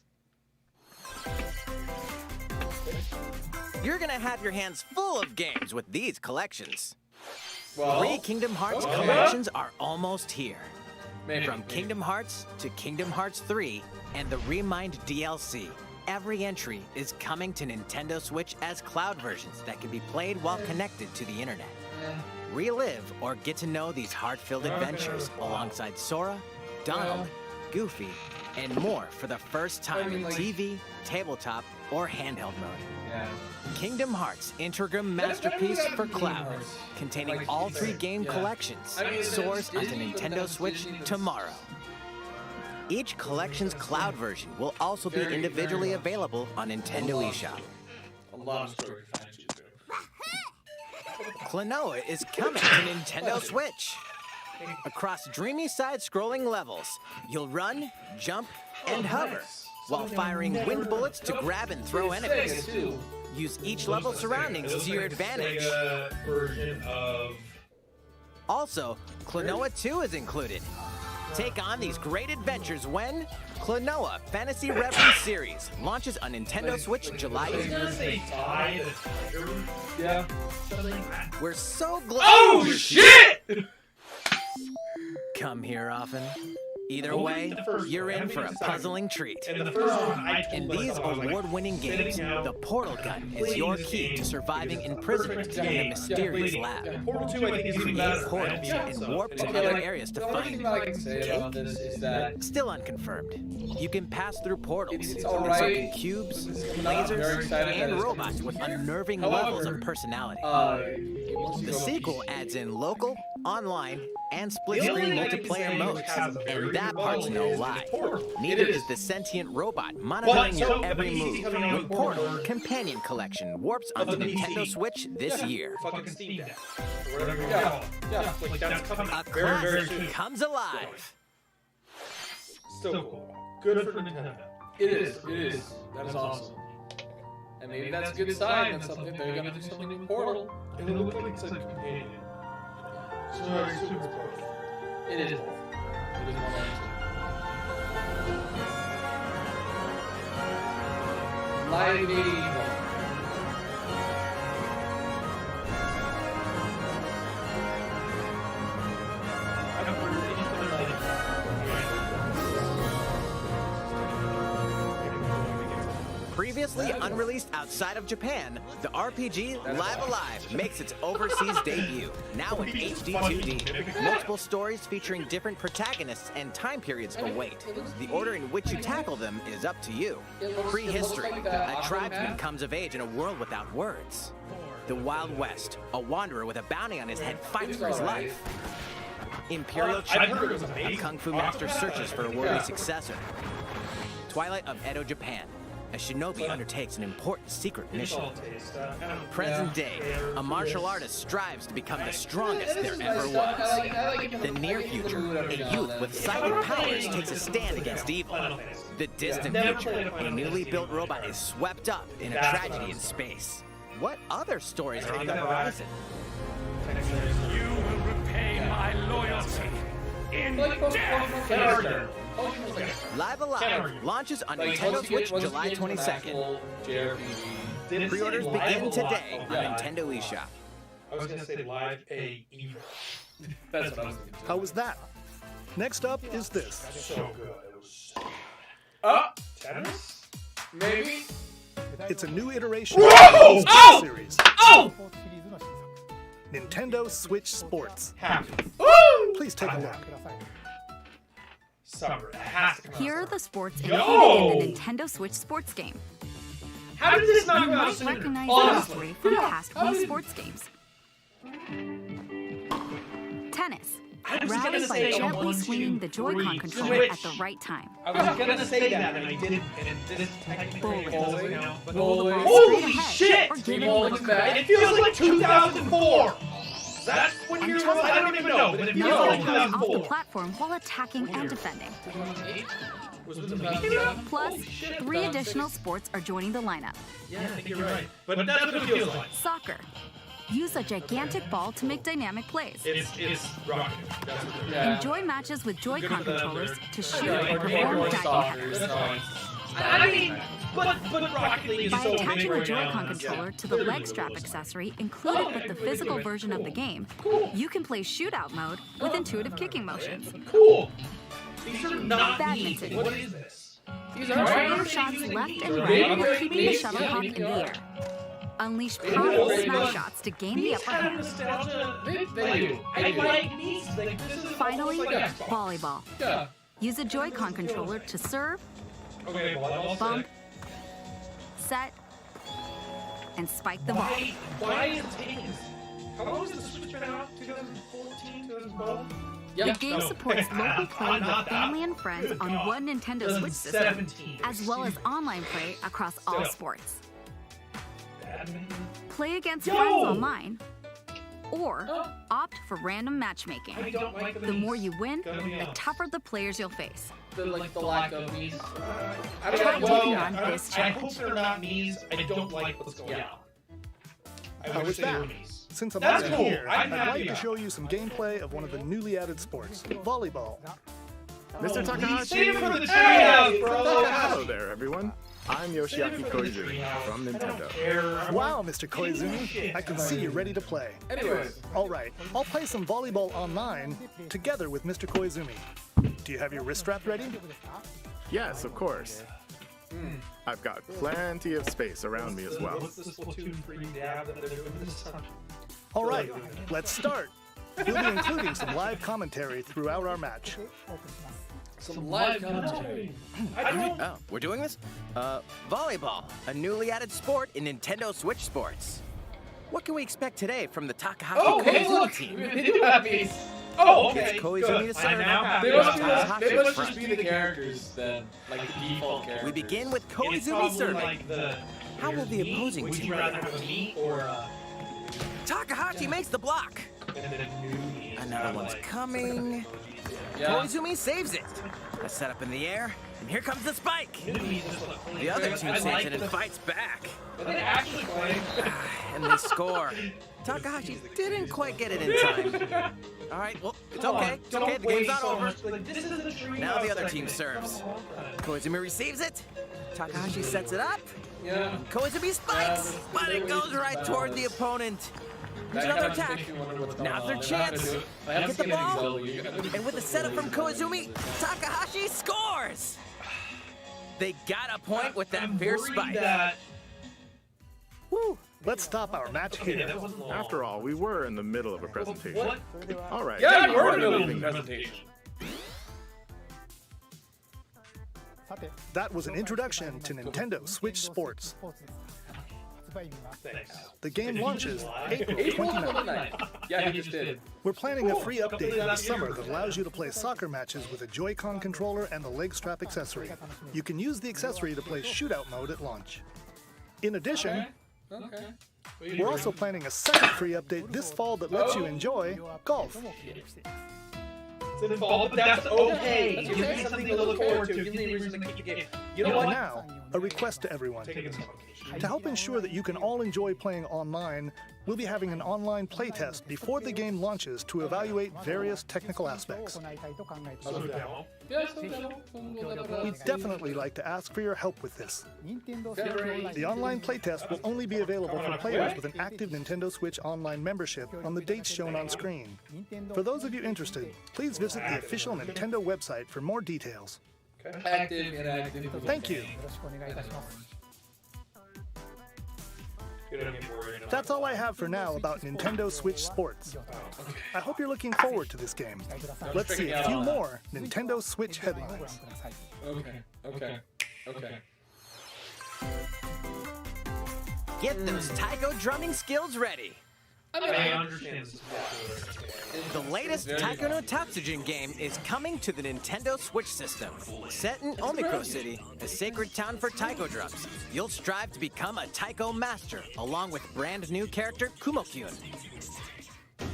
You're gonna have your hands full of games with these collections. Well, 3 Kingdom Hearts collections are almost here. From Kingdom Hearts to Kingdom Hearts 3 and the Remind DLC, every entry is coming to Nintendo Switch as cloud versions that can be played while connected to the internet. Relive or get to know these heart-filled adventures alongside Sora, Donald, Goofy, and more for the first time in TV, tabletop, or handheld mode. Kingdom Hearts Integrum Masterpiece for Cloud, containing all 3 game collections, soars onto Nintendo Switch tomorrow. Each collection's cloud version will also be individually available on Nintendo eShop. A lot of story fans use it. Klonoa is coming to Nintendo Switch. Across dreamy side-scrolling levels, you'll run, jump, and hover, while firing wind bullets to grab and throw enemies. Use each level's surroundings to your advantage. Also, Klonoa 2 is included. Take on these great adventures when Klonoa Fantasy Reverie Series launches on Nintendo Switch July 8th. We're so glad. Oh shit! Come here often. Either way, you're in for a puzzling treat. In these award-winning games, the Portal Gun is your key to surviving imprisonment in a mysterious lab. Portal 2, I think, is even Create better. portals and warp to other areas to The only find thing I can say about this is that Still unconfirmed. You can pass through portals, It's alright. encircling cubes, Very lasers, excited that and it's robots with unnerving However, levels of personality. The sequel adds in local, online, and split-screen multiplayer modes, and that part's no lie. Neither is the sentient robot monitoring your every move when Portal Companion Collection warps onto Nintendo Switch this year. Fucking Steam Deck. Or whatever you want to call it. Like, that's coming A very, very classic soon. comes alive. Still cool. Good for Nintendo. it is. That is awesome. And maybe that's a good sign that something they're gonna do something in Portal. And it looks like it's a companion. Sorry, Super Portal. It is. It is one of Live Aid. Previously unreleased outside of Japan, the RPG Live Alive makes its overseas debut, now in HD 2D. Multiple stories featuring different protagonists and time periods await. The order in which you tackle them is up to you. Prehistory, a tribesman comes of age in a world without words. The Wild West, a wanderer with a bounty on his head fights for his life. Imperial China, a kung fu master searches for a worthy successor. Twilight of Edo, Japan. A shinobi undertakes an important secret mission. Present day, a martial artist strives to become the strongest there ever was. The near future, a youth with psychic powers takes a stand against evil. The distant future, a newly built robot is swept up in a tragedy in space. What other stories are on the horizon? You will repay my loyalty in death! Live Alive launches on Nintendo Switch July 22nd. Pre-orders begin today on Nintendo eShop. I was gonna say Live A Evil. That's what I was thinking. How was that? Next up is this. So good. It was. Tennis? Maybe? It's a new iteration Whoa! of the Oh! series. Oh! Nintendo Switch Sports. Happy. Please take a look. Summer. It has to come out Here are summer. the sports Yo! included in the Nintendo Switch sports game. How did this not You come out might sooner? recognize Honestly. the story from past Wii sports games. Tennis. I was Rally gonna by say gently 1, swinging 2, the Joy-Con 3, controller at switch. the right time. I was gonna say that, and I didn't. And this technically doesn't count. But Roll the ball holy straight ahead shit! or give it a Ball look. back. It feels like 2004. That's when you're. I don't even know, but it feels Now like comes off the 2004. platform while attacking and defending. Was it the Mickey? Plus, 3 additional sports are joining the lineup. Yeah, I think you're right. But that's what it feels like. Soccer. Use a gigantic ball to make dynamic plays. It's rocking. That's what it is. Yeah. Enjoy matches with Joy-Con controllers to shoot Yeah, and like perform more diving soccer. headers. That's fine. I mean, but Rocket League is By so attaching big the right now. Joy-Con controller to the leg strap accessory included with the physical version of the game, you can play shootout mode with intuitive kicking motions. Cool. These are not Badminton. neat. What is this? Control your shots left and right while keeping the shuttlecock in the air. Unleash powerful smash shots to gain the upper hand. They do. I like these. Like, this is Finally, almost like Xbox. volleyball. Yeah. Use a Joy-Con controller to serve, Okay, volleyball bump, set, and spike the ball. Why is it taking this? How long has the Switch been out? 2014, 2012? The game supports local play with family and friends on one Nintendo Switch system, as well as online play across all sports. Play against friends online, or opt for random matchmaking. The more you win, the tougher the players you'll face. The lack of these. Try taking on this I hope challenge. they're not knees. I don't like what's going on. I How wish was they that? were knees. Since I'm That's already cool. here, I'm I'd happy like to about show you some gameplay of one of the newly added sports, volleyball. Mr. Takahashi! Save it for the treehouse, bro. Hello there, everyone. I'm Yoshiaki Koizumi from Nintendo. Wow, Mr. Koizumi, I can see you're ready to play. Anyways. All right, I'll play some volleyball online together with Mr. Koizumi. Do you have your wrist strap ready? Yes, of course. I've got plenty of space around me as well. What's this Splatoon 3 dab that they're doing this time? All right, let's start. We'll be including some live commentary throughout our match. Some live commentary. Oh, we're doing this? Volleyball, a newly added sport in Nintendo Switch Sports. What can we expect today from the Takahashi Okay, Koizumi look, team? we do have these. Oh, okay. It's Koizumi to serve. I'm now happy They about must, that. they must just be the characters then, like the default characters. We begin with It's Koizumi probably serving. like the. How will the meat? opposing Would team you rather react? have a meat or a? Takahashi makes the block. And then a new meat? Another one's coming. Yeah. Koizumi saves it. A setup in the air, and here comes the spike. The other team saves it and fights back. Are they actually playing? And they score. Takahashi didn't quite get it in time. All right, well, it's okay. It's okay. The game's not over. Now the other team serves. Koizumi receives it. Takahashi sets it up. Yeah. Koizumi spikes, but it goes right toward the opponent. Here's another attack. Now's their chance. Get the ball. And with the setup from Koizumi, Takahashi scores. They got a point with that fierce spike. Woo! Let's stop our match here. After all, we were in the middle of a presentation. All right. Yeah, you were in the we're middle of leaving the now. presentation. That was an introduction to Nintendo Switch Sports. The game launches April April 29th. 29th. Yeah, he just did. We're planning a free update this summer that allows you to play soccer matches with a Joy-Con controller and the leg strap accessory. You can use the accessory to play shootout mode at launch. In addition, Okay. we're also planning a second free update this fall that lets you enjoy golf. It's in fall, but that's okay. Give me something to look forward to. Give me a reason to keep the game. You know what? Now, a request to everyone. To help ensure that you can all enjoy playing online, we'll be having an online playtest before the game launches to evaluate various technical aspects. We'd definitely like to ask for your help with this. The online playtest will only be available for players with an active Nintendo Switch Online membership on the dates shown on screen. For those of you interested, please visit the official Nintendo website for more details. Active, inactive. Thank you. That's all I have for now about Nintendo Switch Sports. I hope you're looking forward to this game. Let's see a few more Nintendo Switch headlines. Okay. Get those taiko drumming skills ready. I understand this. The latest Taiko no Tatsujin game is coming to the Nintendo Switch system. Set in Omikro City, a sacred town for taiko drums, you'll strive to become a taiko master, along with brand new character Kumo-kyun.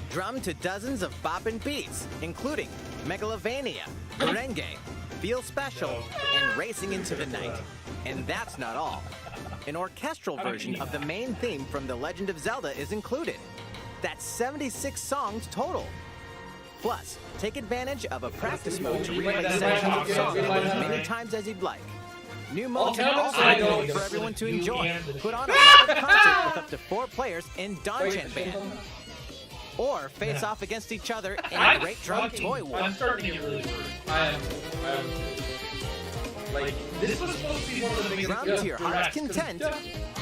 Drum to dozens of boppin' beats, including Megalovania, Merengue, Feel Special, and Racing into the Night. And that's not all. An orchestral version of the main theme from The Legend of Zelda is included. That's 76 songs total. Plus, take advantage of a practice mode to replay sessions of songs as many times as you'd like. New modes are also available for everyone to enjoy. Put on a live concert with up to 4 players in Danchan Band. Or face off against each other in a great drum toy war. I'm starting to get really worried. Like, this was supposed to be one of the biggest Drum to your heart's content.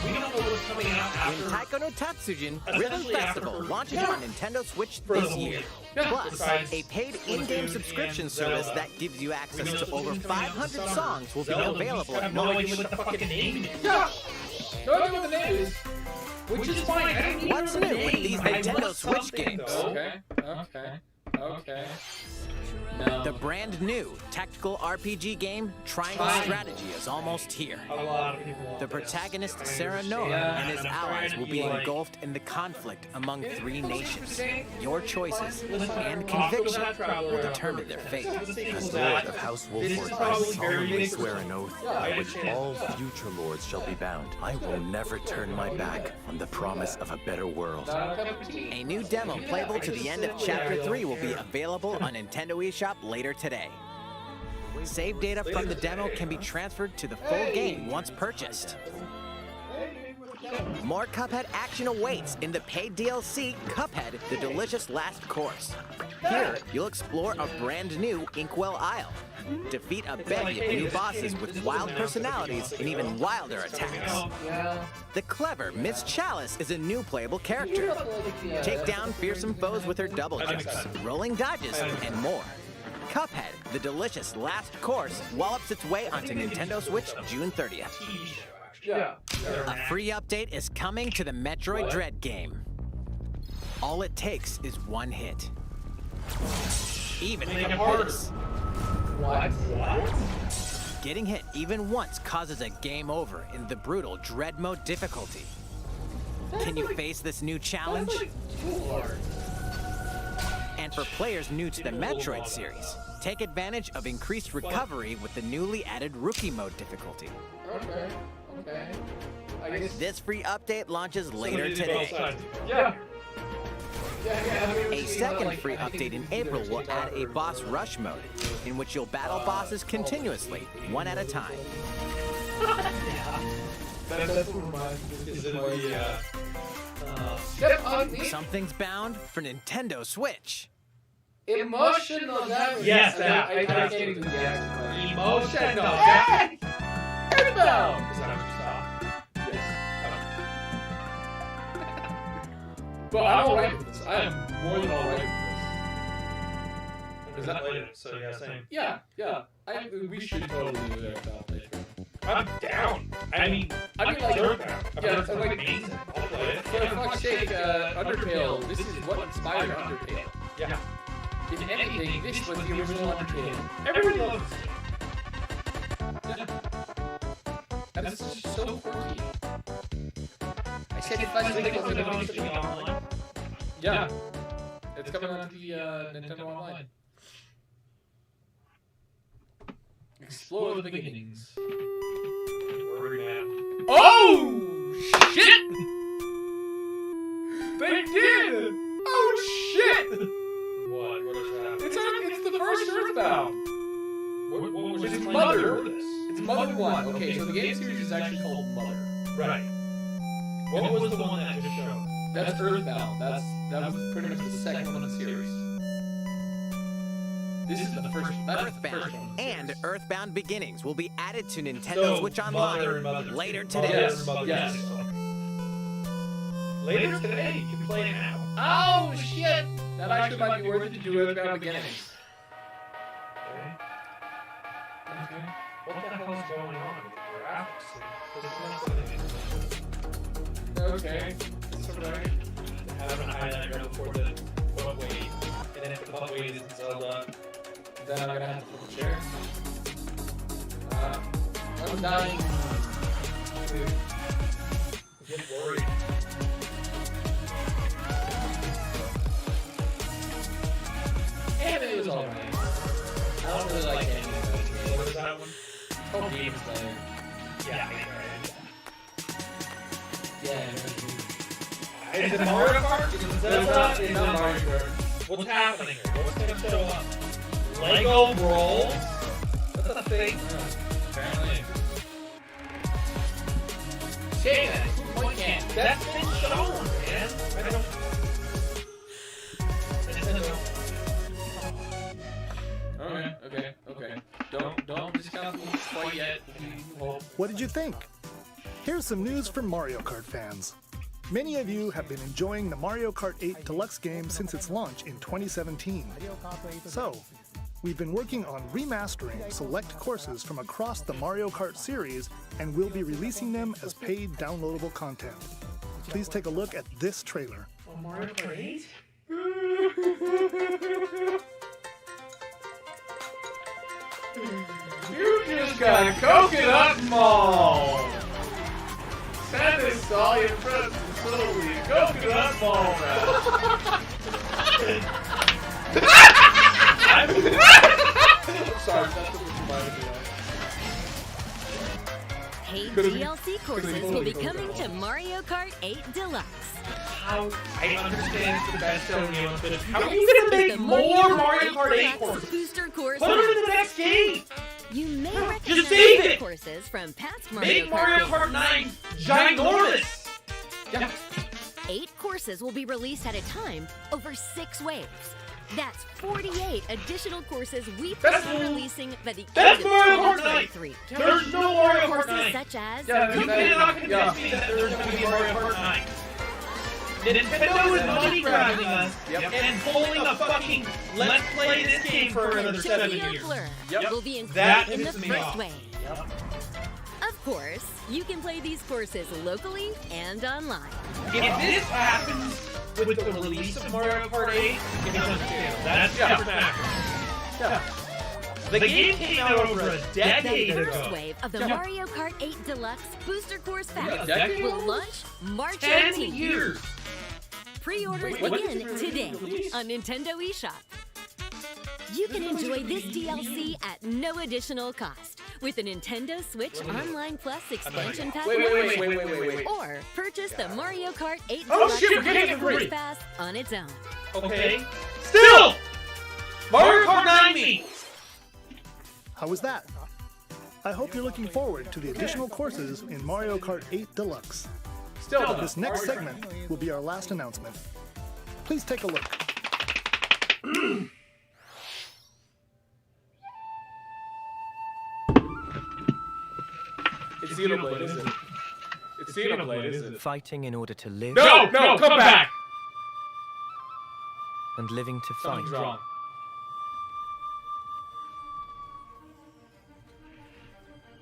We don't know what's coming out after. When Taiko no Tatsujin Rhythm Festival launches on Nintendo Switch this year. Plus, a paid in-game subscription service that gives you access to over 500 songs will be available at no idea what the fucking name is. Yeah. No idea what the name is. Which is fine. I don't need What's to new know the with name. these I Nintendo want Switch something, games? though. Okay. The brand new tactical RPG game Triangle Strategy is almost here. A lot of people want The this. protagonist I Sarah understand. Noah Yeah, and his and I'm trying allies to will be be like- engulfed in the conflict among 3 nations. Your choices Listen, and Octopath conviction Traveler, will determine their fate. As Lord of House This is Wolford, I probably very solemnly big. swear an oath by which all future lords shall be bound. I will never turn my back on the promise of a better world. A new demo playable to the end of Chapter 3 will be available on Nintendo eShop later today. Save data from the demo can be transferred to the full game once purchased. More Cuphead action awaits in the paid DLC, Cuphead, The Delicious Last Course. Here, you'll explore a brand new Inkwell Isle. Defeat a bevy of new bosses with wild personalities and even wilder attacks. The clever Miss Chalice is a new playable character. Take down fearsome foes with her double jumps, rolling dodges, and more. Cuphead, The Delicious Last Course, wallops its way onto Nintendo Switch June 30th. A free update is coming to the Metroid Dread game. All it takes is one hit. Even from this. What? Getting hit even once causes a game over in the brutal Dread Mode difficulty. Can you face this new challenge? And for players new to the Metroid series, take advantage of increased recovery with the newly added Rookie Mode difficulty. Okay. I guess This free update launches later today. Yeah. A second free update in April will add a boss rush mode, in which you'll battle bosses continuously, one at a time. That's what reminds me. Is it the, Something's bound for Nintendo Switch. Emotional damage. Yes, that. I can't even do the accent. Emotional. Hey! Earthbound! Is that what you saw? Yes. But I'm alright with this. I am more than alright with Is that later? So yeah, same. this. Yeah. We should totally do that later. I'm down. I mean like, yeah, it's like, amazing. I'll play it. for fuck's sake, Undertale, this is what inspired Undertale. Yeah. If anything, this was the original Undertale. Everybody loves it. And this is just so quirky. I said if I think it was an emotional. Yeah. It's coming on the Nintendo Online. Explore the beginnings. Oh shit! They did! Oh shit! What is that? It's the first Earthbound. What was It's it? Mother. It's Mother 1. Okay, so the game series is actually called Mother. Right. What was the one that just showed? That's Earthbound. That was pretty much the second one in the series. This is the first. That's the first Earthbound one. and Earthbound Beginnings will be added to Nintendo So, Switch Mother Online and Mother later two. today. Yes. Mother Yes. two. Later today, you can play now. Oh shit! That actually might be worth it to do at the beginnings. Okay. What the hell is going on with the graphics? Okay. It's alright. Having a highlighter before the butt wave. And then if the butt wave isn't Zelda, then I'm gonna have to flip the chair. I'm dying. Dude. I get worried. Anime was alright. I don't really like anime. What is that one? Oh, Demon Slayer. Yeah. Yeah. Is it Mario Kart? Is it Zelda? It's not Mario Kart. What's happening here? What's gonna show up? Lego Brawl? That's a thing? Apparently. Say that. Point can't. That's been shown, man. I don't... Okay. Don't discount me quite yet. What did you think? Here's some news for Mario Kart fans. Many of you have been enjoying the Mario Kart 8 Deluxe game since its launch in 2017. So, we've been working on remastering select courses from across the Mario Kart series, and we'll be releasing them as paid downloadable content. Please take a look at this trailer. Oh, Mario Kart 8? You just got Coconut Mall! Santa saw your presents slowly. Coconut Mall now. I'm sorry, that's what reminded me of. Paid DLC courses will be coming to Mario Kart 8 Deluxe. How? I understand it's the best selling game, but how are you gonna make more Mario Kart 8 courses? Booster course. Put them in the next game! You may Just recognize save it! courses from past Make Mario Kart 9 ginormous! Yeah. 8 courses will be released at a time over 6 waves. That's 48 additional courses we plan on releasing by the That's end of Mario Kart 9! 2023. There's no Mario Kart 9! Such as You cannot convince me that there's going to be a Mario Kart 9. Nintendo is money grabbing us and pulling a fucking let's play this game for another 7 years. will be That included in the pisses me first off. wave. Of course, you can play these courses locally and online. If this happens with the release of Mario Kart 8, it's understandable. That's different matter. The game came out over a decade The ago. first wave of the Mario Kart 8 Deluxe Booster Course Pack decade will launch March 10 18th. years. Pre-orders Wait, what? begin today on Nintendo eShop. You can enjoy this DLC at no additional cost with a Nintendo Switch Online Plus expansion pack, Wait. or purchase the Mario Kart 8 Oh, Deluxe shit, we're getting it Course free. Pass on its own. Okay. Still! Mario Kart 9 me! How was that? I hope you're looking forward to the additional courses in Mario Kart 8 Deluxe. Still, This next segment will be our last announcement. Please take a look. It's Xenoblade, isn't it? It's Xenoblade, isn't it? Fighting in order to live. No, come back! And living to fight. Something's wrong.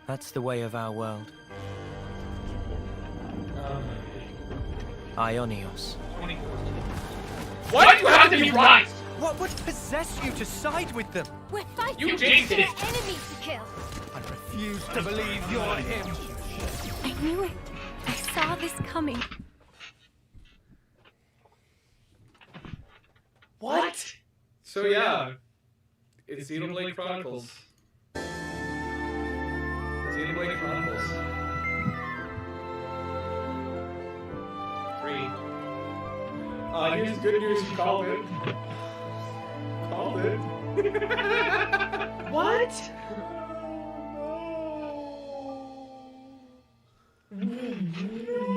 That's the way of our world. Ionios. Why do you have to be right? What would possess you to side with them? We're fighting You jinxed it! enemies to kill. I refuse to believe you're him. I knew it. I saw this coming. What? So yeah, it's Xenoblade Chronicles. Xenoblade Chronicles 3. Here's good news. You called it. Called it. What?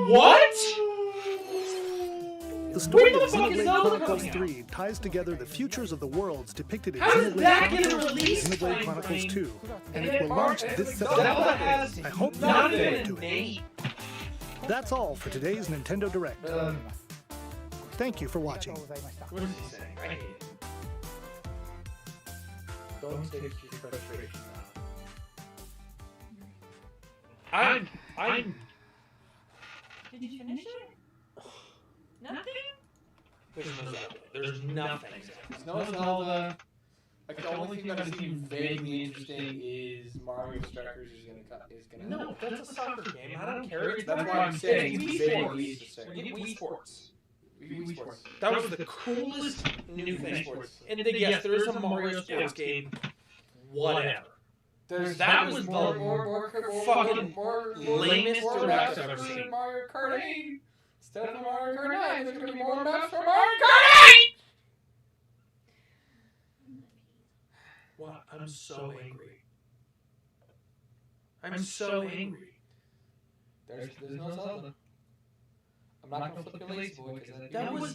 What? The story When the of fuck is Xenoblade Zelda Chronicles coming out? 3 ties together the futures of the worlds depicted in How does Xenoblade that get a Chronicles release and Xenoblade time Chronicles frame? 2, and it will launch this Zelda September. has I hope you not look even forward a to it. name. That's all for today's Nintendo Direct. Thank you for watching. What is he saying? I hate it. Don't take your frustration out. I'm. Did you finish it? Nothing? There's no Zelda. There's nothing. There's no Zelda. Like the only thing that I seem vaguely interesting is Mario Strikers is gonna. No, that's a soccer game. I don't care. That's why I'm saying Wii it's vaguely interesting. Wii Sports. Wii Sports. That was the coolest new thing. And then, yes, there is a Mario Sports game. Whatever. That was the fucking lamest direct I've ever seen. Mario Kart 8. Instead of Mario Kart 9, there's gonna be more maps for Mario Kart 8. What? I'm so angry. I'm so angry. There's no Zelda. I'm not gonna flip your lazy boy because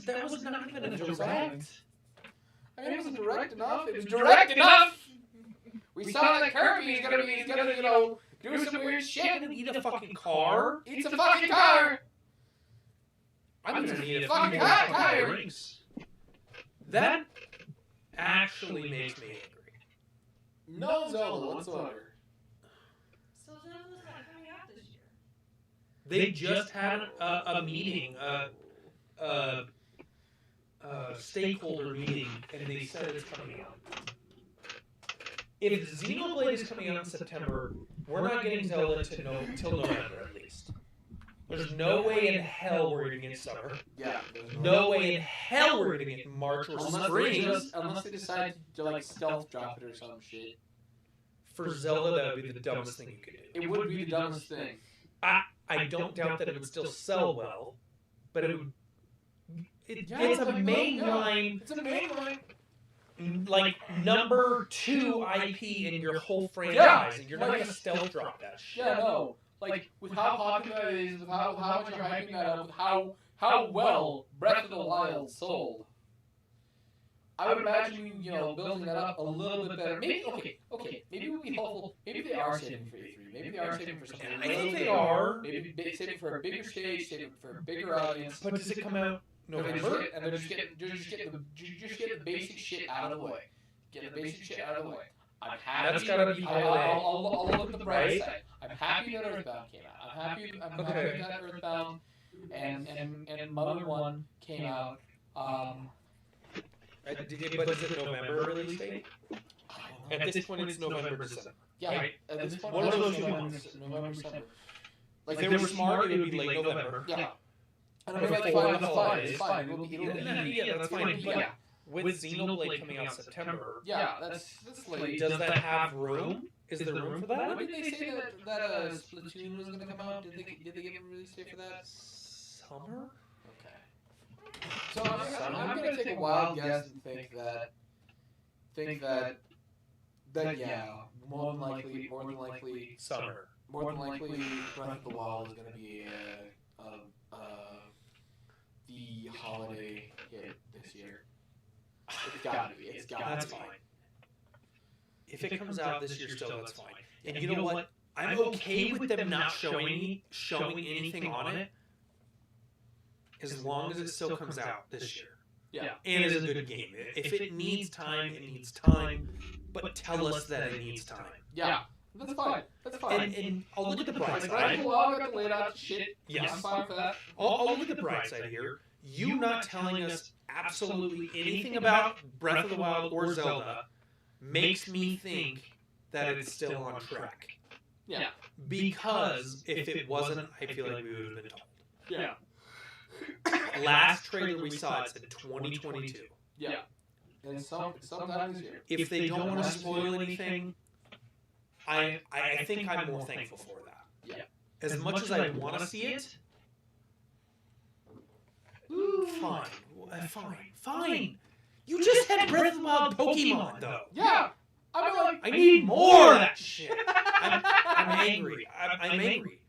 that was not even a direct. I mean, it wasn't direct enough. It was direct enough. We saw that Kirby. He's gonna you know, do some weird shit. Eat a fucking car. Eat a fucking car. I'm gonna need a fucking fucking car. rings. That actually makes me angry. No Zelda whatsoever. So Zelda's not coming out this year. They just had a meeting, stakeholder meeting, and they said it's coming out. If Xenoblade is coming out in September, we're not getting Zelda till November at least. There's no way in hell we're gonna get summer. Yeah. No way in hell we're gonna get March or spring. Unless they decide to like stealth drop it or some shit. For Zelda, that would be the dumbest thing you could do. It would be the dumbest thing. I don't doubt that it would still sell well, but it would. It's a mainline. It's a mainline. Like number 2 IP in your whole franchise, and you're not gonna stealth drop that shit. Yeah, no. Like with how popular it is, with how much you're hyping that up, with how well Breath of the Wild sold. I would imagine you know building that up a little bit better. Maybe maybe we'll be hopeful. Maybe they are saving for E3. Maybe they are saving for something. I think they are. Maybe saving for a bigger stage, saving for a bigger audience. But does it come out November? And they're just getting the basic shit out of the way. Get the basic shit out of the way. I'm happy. That's gotta be I'll look at the bright side. I'm happy that Earthbound came out. I'm happy that Earthbound and Mother 1 came out. But is it November release date? At this point, it's November, December. Yeah, right? At this point, One of those two November, months. November, December. Like, if they were smart, it would be late November. Yeah. And Before like, the holidays. it's fine. It'll Yeah, that's fine. But with Xenoblade coming out September, yeah, that's late. Does that have room? Is there room for that? When did they say that Splatoon was gonna come out? Did they give a release date for that? Summer. So I'm gonna take a wild guess and think that yeah, more than likely summer. More than likely Breath of the Wild is gonna be the holiday hit this year. It's gotta be. It's gotta That's be. fine. If it comes out this year still, that's fine. And you know what? I'm okay with them not showing anything on it, as long as it still comes out this year. Yeah. And is a good game. If it needs time, it needs time. But tell us that it needs time. Yeah. That's fine. That's fine. And I'll look at the bright Breath of side. the Wild got laid out shit. Yes. I'm fine for that. I'll look at the bright side here. You not telling us absolutely anything about Breath of the Wild or Zelda makes me think that it's still on track. Yeah. Because if it wasn't, I feel like we would have been told. Yeah. Last trailer we saw, it said 2022. Yeah. And sometime this year. If they don't want to spoil anything, I think I'm more thankful for that. Yeah. As much as I want to see it, fine. You just had Breath of the Wild Pokemon, though. Yeah. I mean, like, I need more of that shit. I'm angry. I'm angry.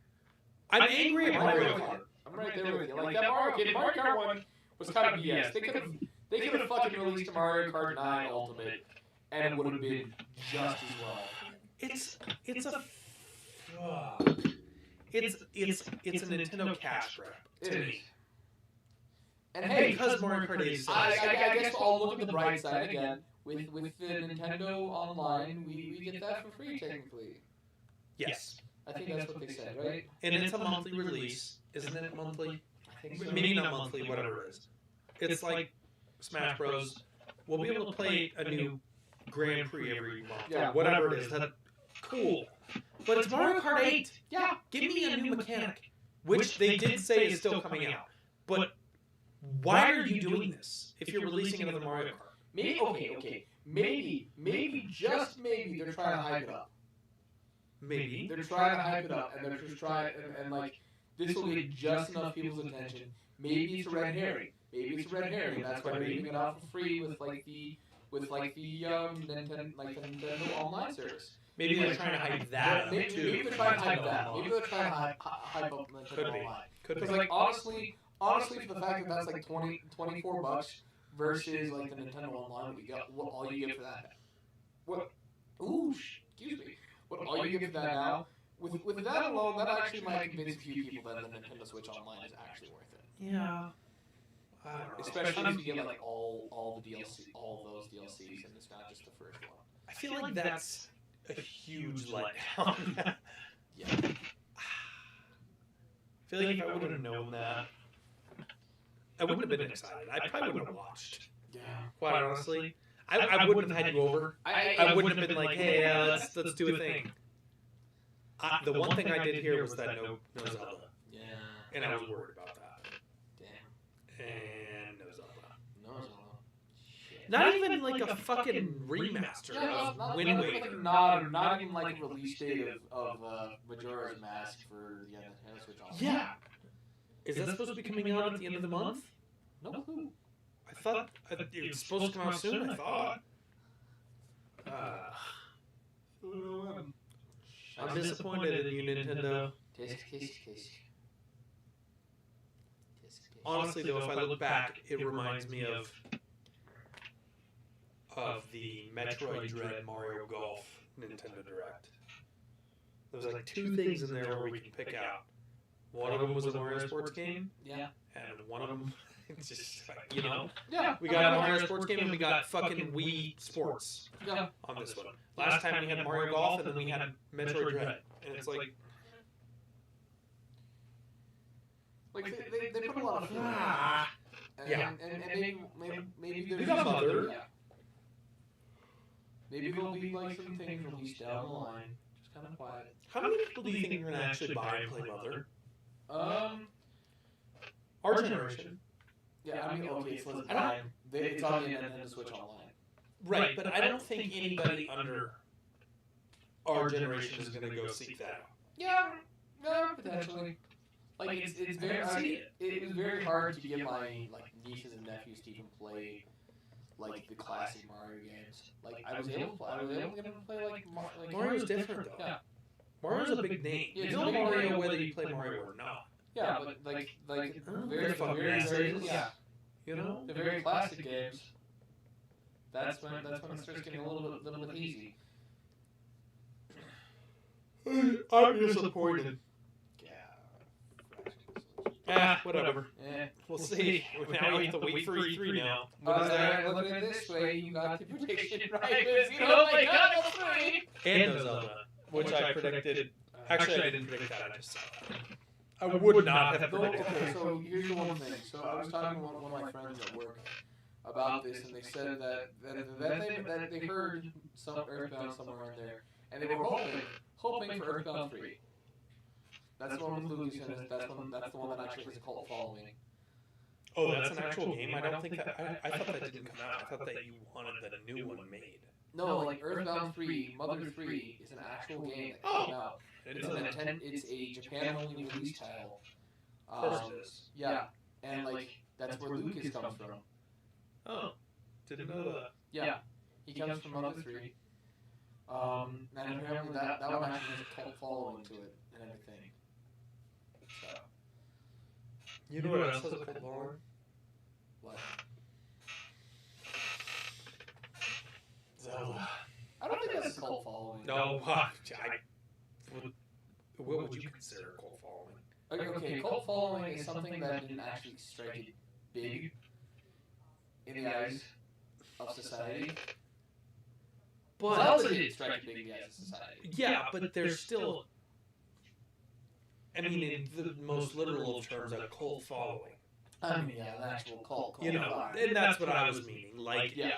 I'm angry at Mario Kart. I'm right there with you. Like that Mario Kart one was kind of BS. They could have fucking released a Mario Kart 9 Ultimate, and it would have been just as well. it's a Nintendo cash grab to me. And hey, because Mario Kart 8 I guess I'll look at the bright side again. With the Nintendo Online, we get that for free technically. Yes. I think that's what they said, right? And it's a monthly release, isn't it? Monthly? I think so. Maybe not monthly, whatever it is. It's like Smash Bros. We'll be able to play a new Grand Prix every month. Yeah. Whatever it is. That's cool. But it's Mario Kart 8. Yeah. Give me a new mechanic, which they did say is still coming out. But why are you doing this if you're releasing another Mario Kart? Maybe, okay. Maybe, just maybe, they're trying to hype it up. Maybe. They're trying to hype it up, and they're just trying, and like, this will get just enough people's attention. Maybe it's a red herring. Maybe it's a red herring. That's why they're giving it out for free with the Nintendo Online service. Maybe they're trying to hype that up, too. Maybe they're trying to hype that. Maybe they're trying to hype up Nintendo Online. Because, like, honestly, for the fact that that's like $24 versus like the Nintendo Online, we got what all you get for that. What? Ooh, excuse me. What all you get for that now? With that alone, that actually might convince a few people that the Nintendo Switch Online is actually worth it. Yeah. Especially if you get like all the DLC, all those DLCs, and it's not just the first one. I feel like that's a huge letdown. Yeah. I feel like if I would have known that, I wouldn't have been excited. I probably wouldn't have watched. Yeah. Quite honestly, I wouldn't have had you over. I wouldn't have been like, hey, let's do a thing. The one thing I did hear was that no Zelda. Yeah. And I was worried about that. Damn. And no Zelda. No Zelda. Shit. Not even like a fucking remaster of Wind Waker. Not even like a release date of Majora's Mask for the Nintendo Switch Online. Yeah. Is that supposed to be coming out at the end of the month? No clue. I thought it was supposed to come out soon. I thought. I'm disappointed in you, Nintendo. Honestly, though, if I look back, it reminds me of the Metroid Dread Mario Golf Nintendo Direct. There's like two things in there where we can pick out. One of them was a Mario Sports game. Yeah. And one of them, it's just like, you know. Yeah. We got a Mario Sports game and we got fucking Wii Sports on this one. Last time we had Mario Golf and then we had Metroid Dread. And it's like... they put a lot of yeah. And maybe there's... We got Mother. Yeah. Maybe there'll be like some things released down the line. Just kind of quiet. How many people do you think are going to actually buy and play Mother? Our generation. Yeah, I mean, okay, so it's on the Nintendo Switch Online. Right, but I don't think anybody under our generation is going to go seek that out. Yeah, potentially. Like it's very. It was very hard to get my nieces and nephews to even play like the classic Mario games. Like I was able to get them to play like Mario's different though. Yeah. Mario's a big name. Yeah, you know Mario whether you play Mario or not. Yeah, but like very yeah. You know, the very classic games. That's when it starts getting a little bit easy. I'm disappointed. Whatever. We'll see. Now we have to wait for E3 now. Look at it this way, you got the prediction right. You know, like E3. And Zelda, which I predicted. Actually, I didn't predict that. I just saw that. I would not have predicted that. Okay, so here's the one thing. So I was talking to one of my friends at work about this, and they said that they heard some Earthbound somewhere in there, and they were hoping for Earthbound 3. That's the one with Lucas in it. That's the one that actually has a cult following. Oh, that's an actual game? I don't think that... I thought that didn't come out. I thought that you wanted the new one made. No, like Earthbound 3, Mother 3 is an actual game that came out. It's a Japan-only release title. Of course it is. Yeah, and like that's where Lucas comes from. Oh, didn't know that. Yeah, he comes from Mother 3. And apparently that one actually has a cult following to it and everything. So. You know what else has a cult following? What? Zelda. I don't think that's a cult following. No, What would you consider a cult following? Okay, cult following is something that didn't actually strike it big in the eyes of society. But Zelda did strike it big in the eyes of society. Yeah, but there's still. I mean, in the most literal of terms, a cult following. I mean, yeah, an actual cult. You know, fine. and that's what I was meaning. Like, yeah.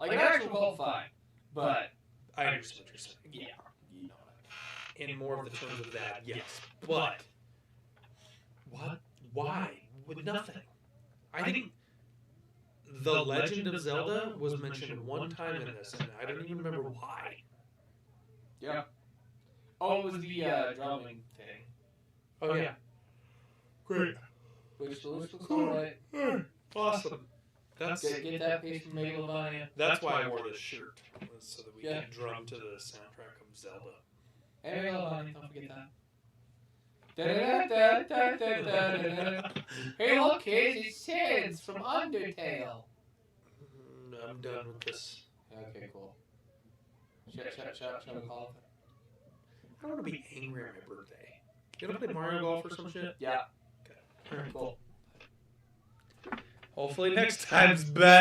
Like an actual cult, fine. But I understand what you're saying. yeah, you know what In more of the terms of that, yes. But what? Why? With nothing. I think the Legend of Zelda was mentioned one time in this, and I don't even remember why. Yeah. Oh, it was the drumming thing. Oh yeah. Great. Which looks alright. Awesome. That's Get that piece from Megalovania. that's why I wore this shirt, was so that we can drum to the soundtrack of Zelda. Hey, Megalovania, don't forget that. Hey, look, kids, it's Sans from Undertale. I'm done with this. Okay, cool. Shall we call it? I don't want to be angry on my birthday. You want to play Mario Golf or some shit? Yeah. Okay. All right. Cool. Hopefully next time's better.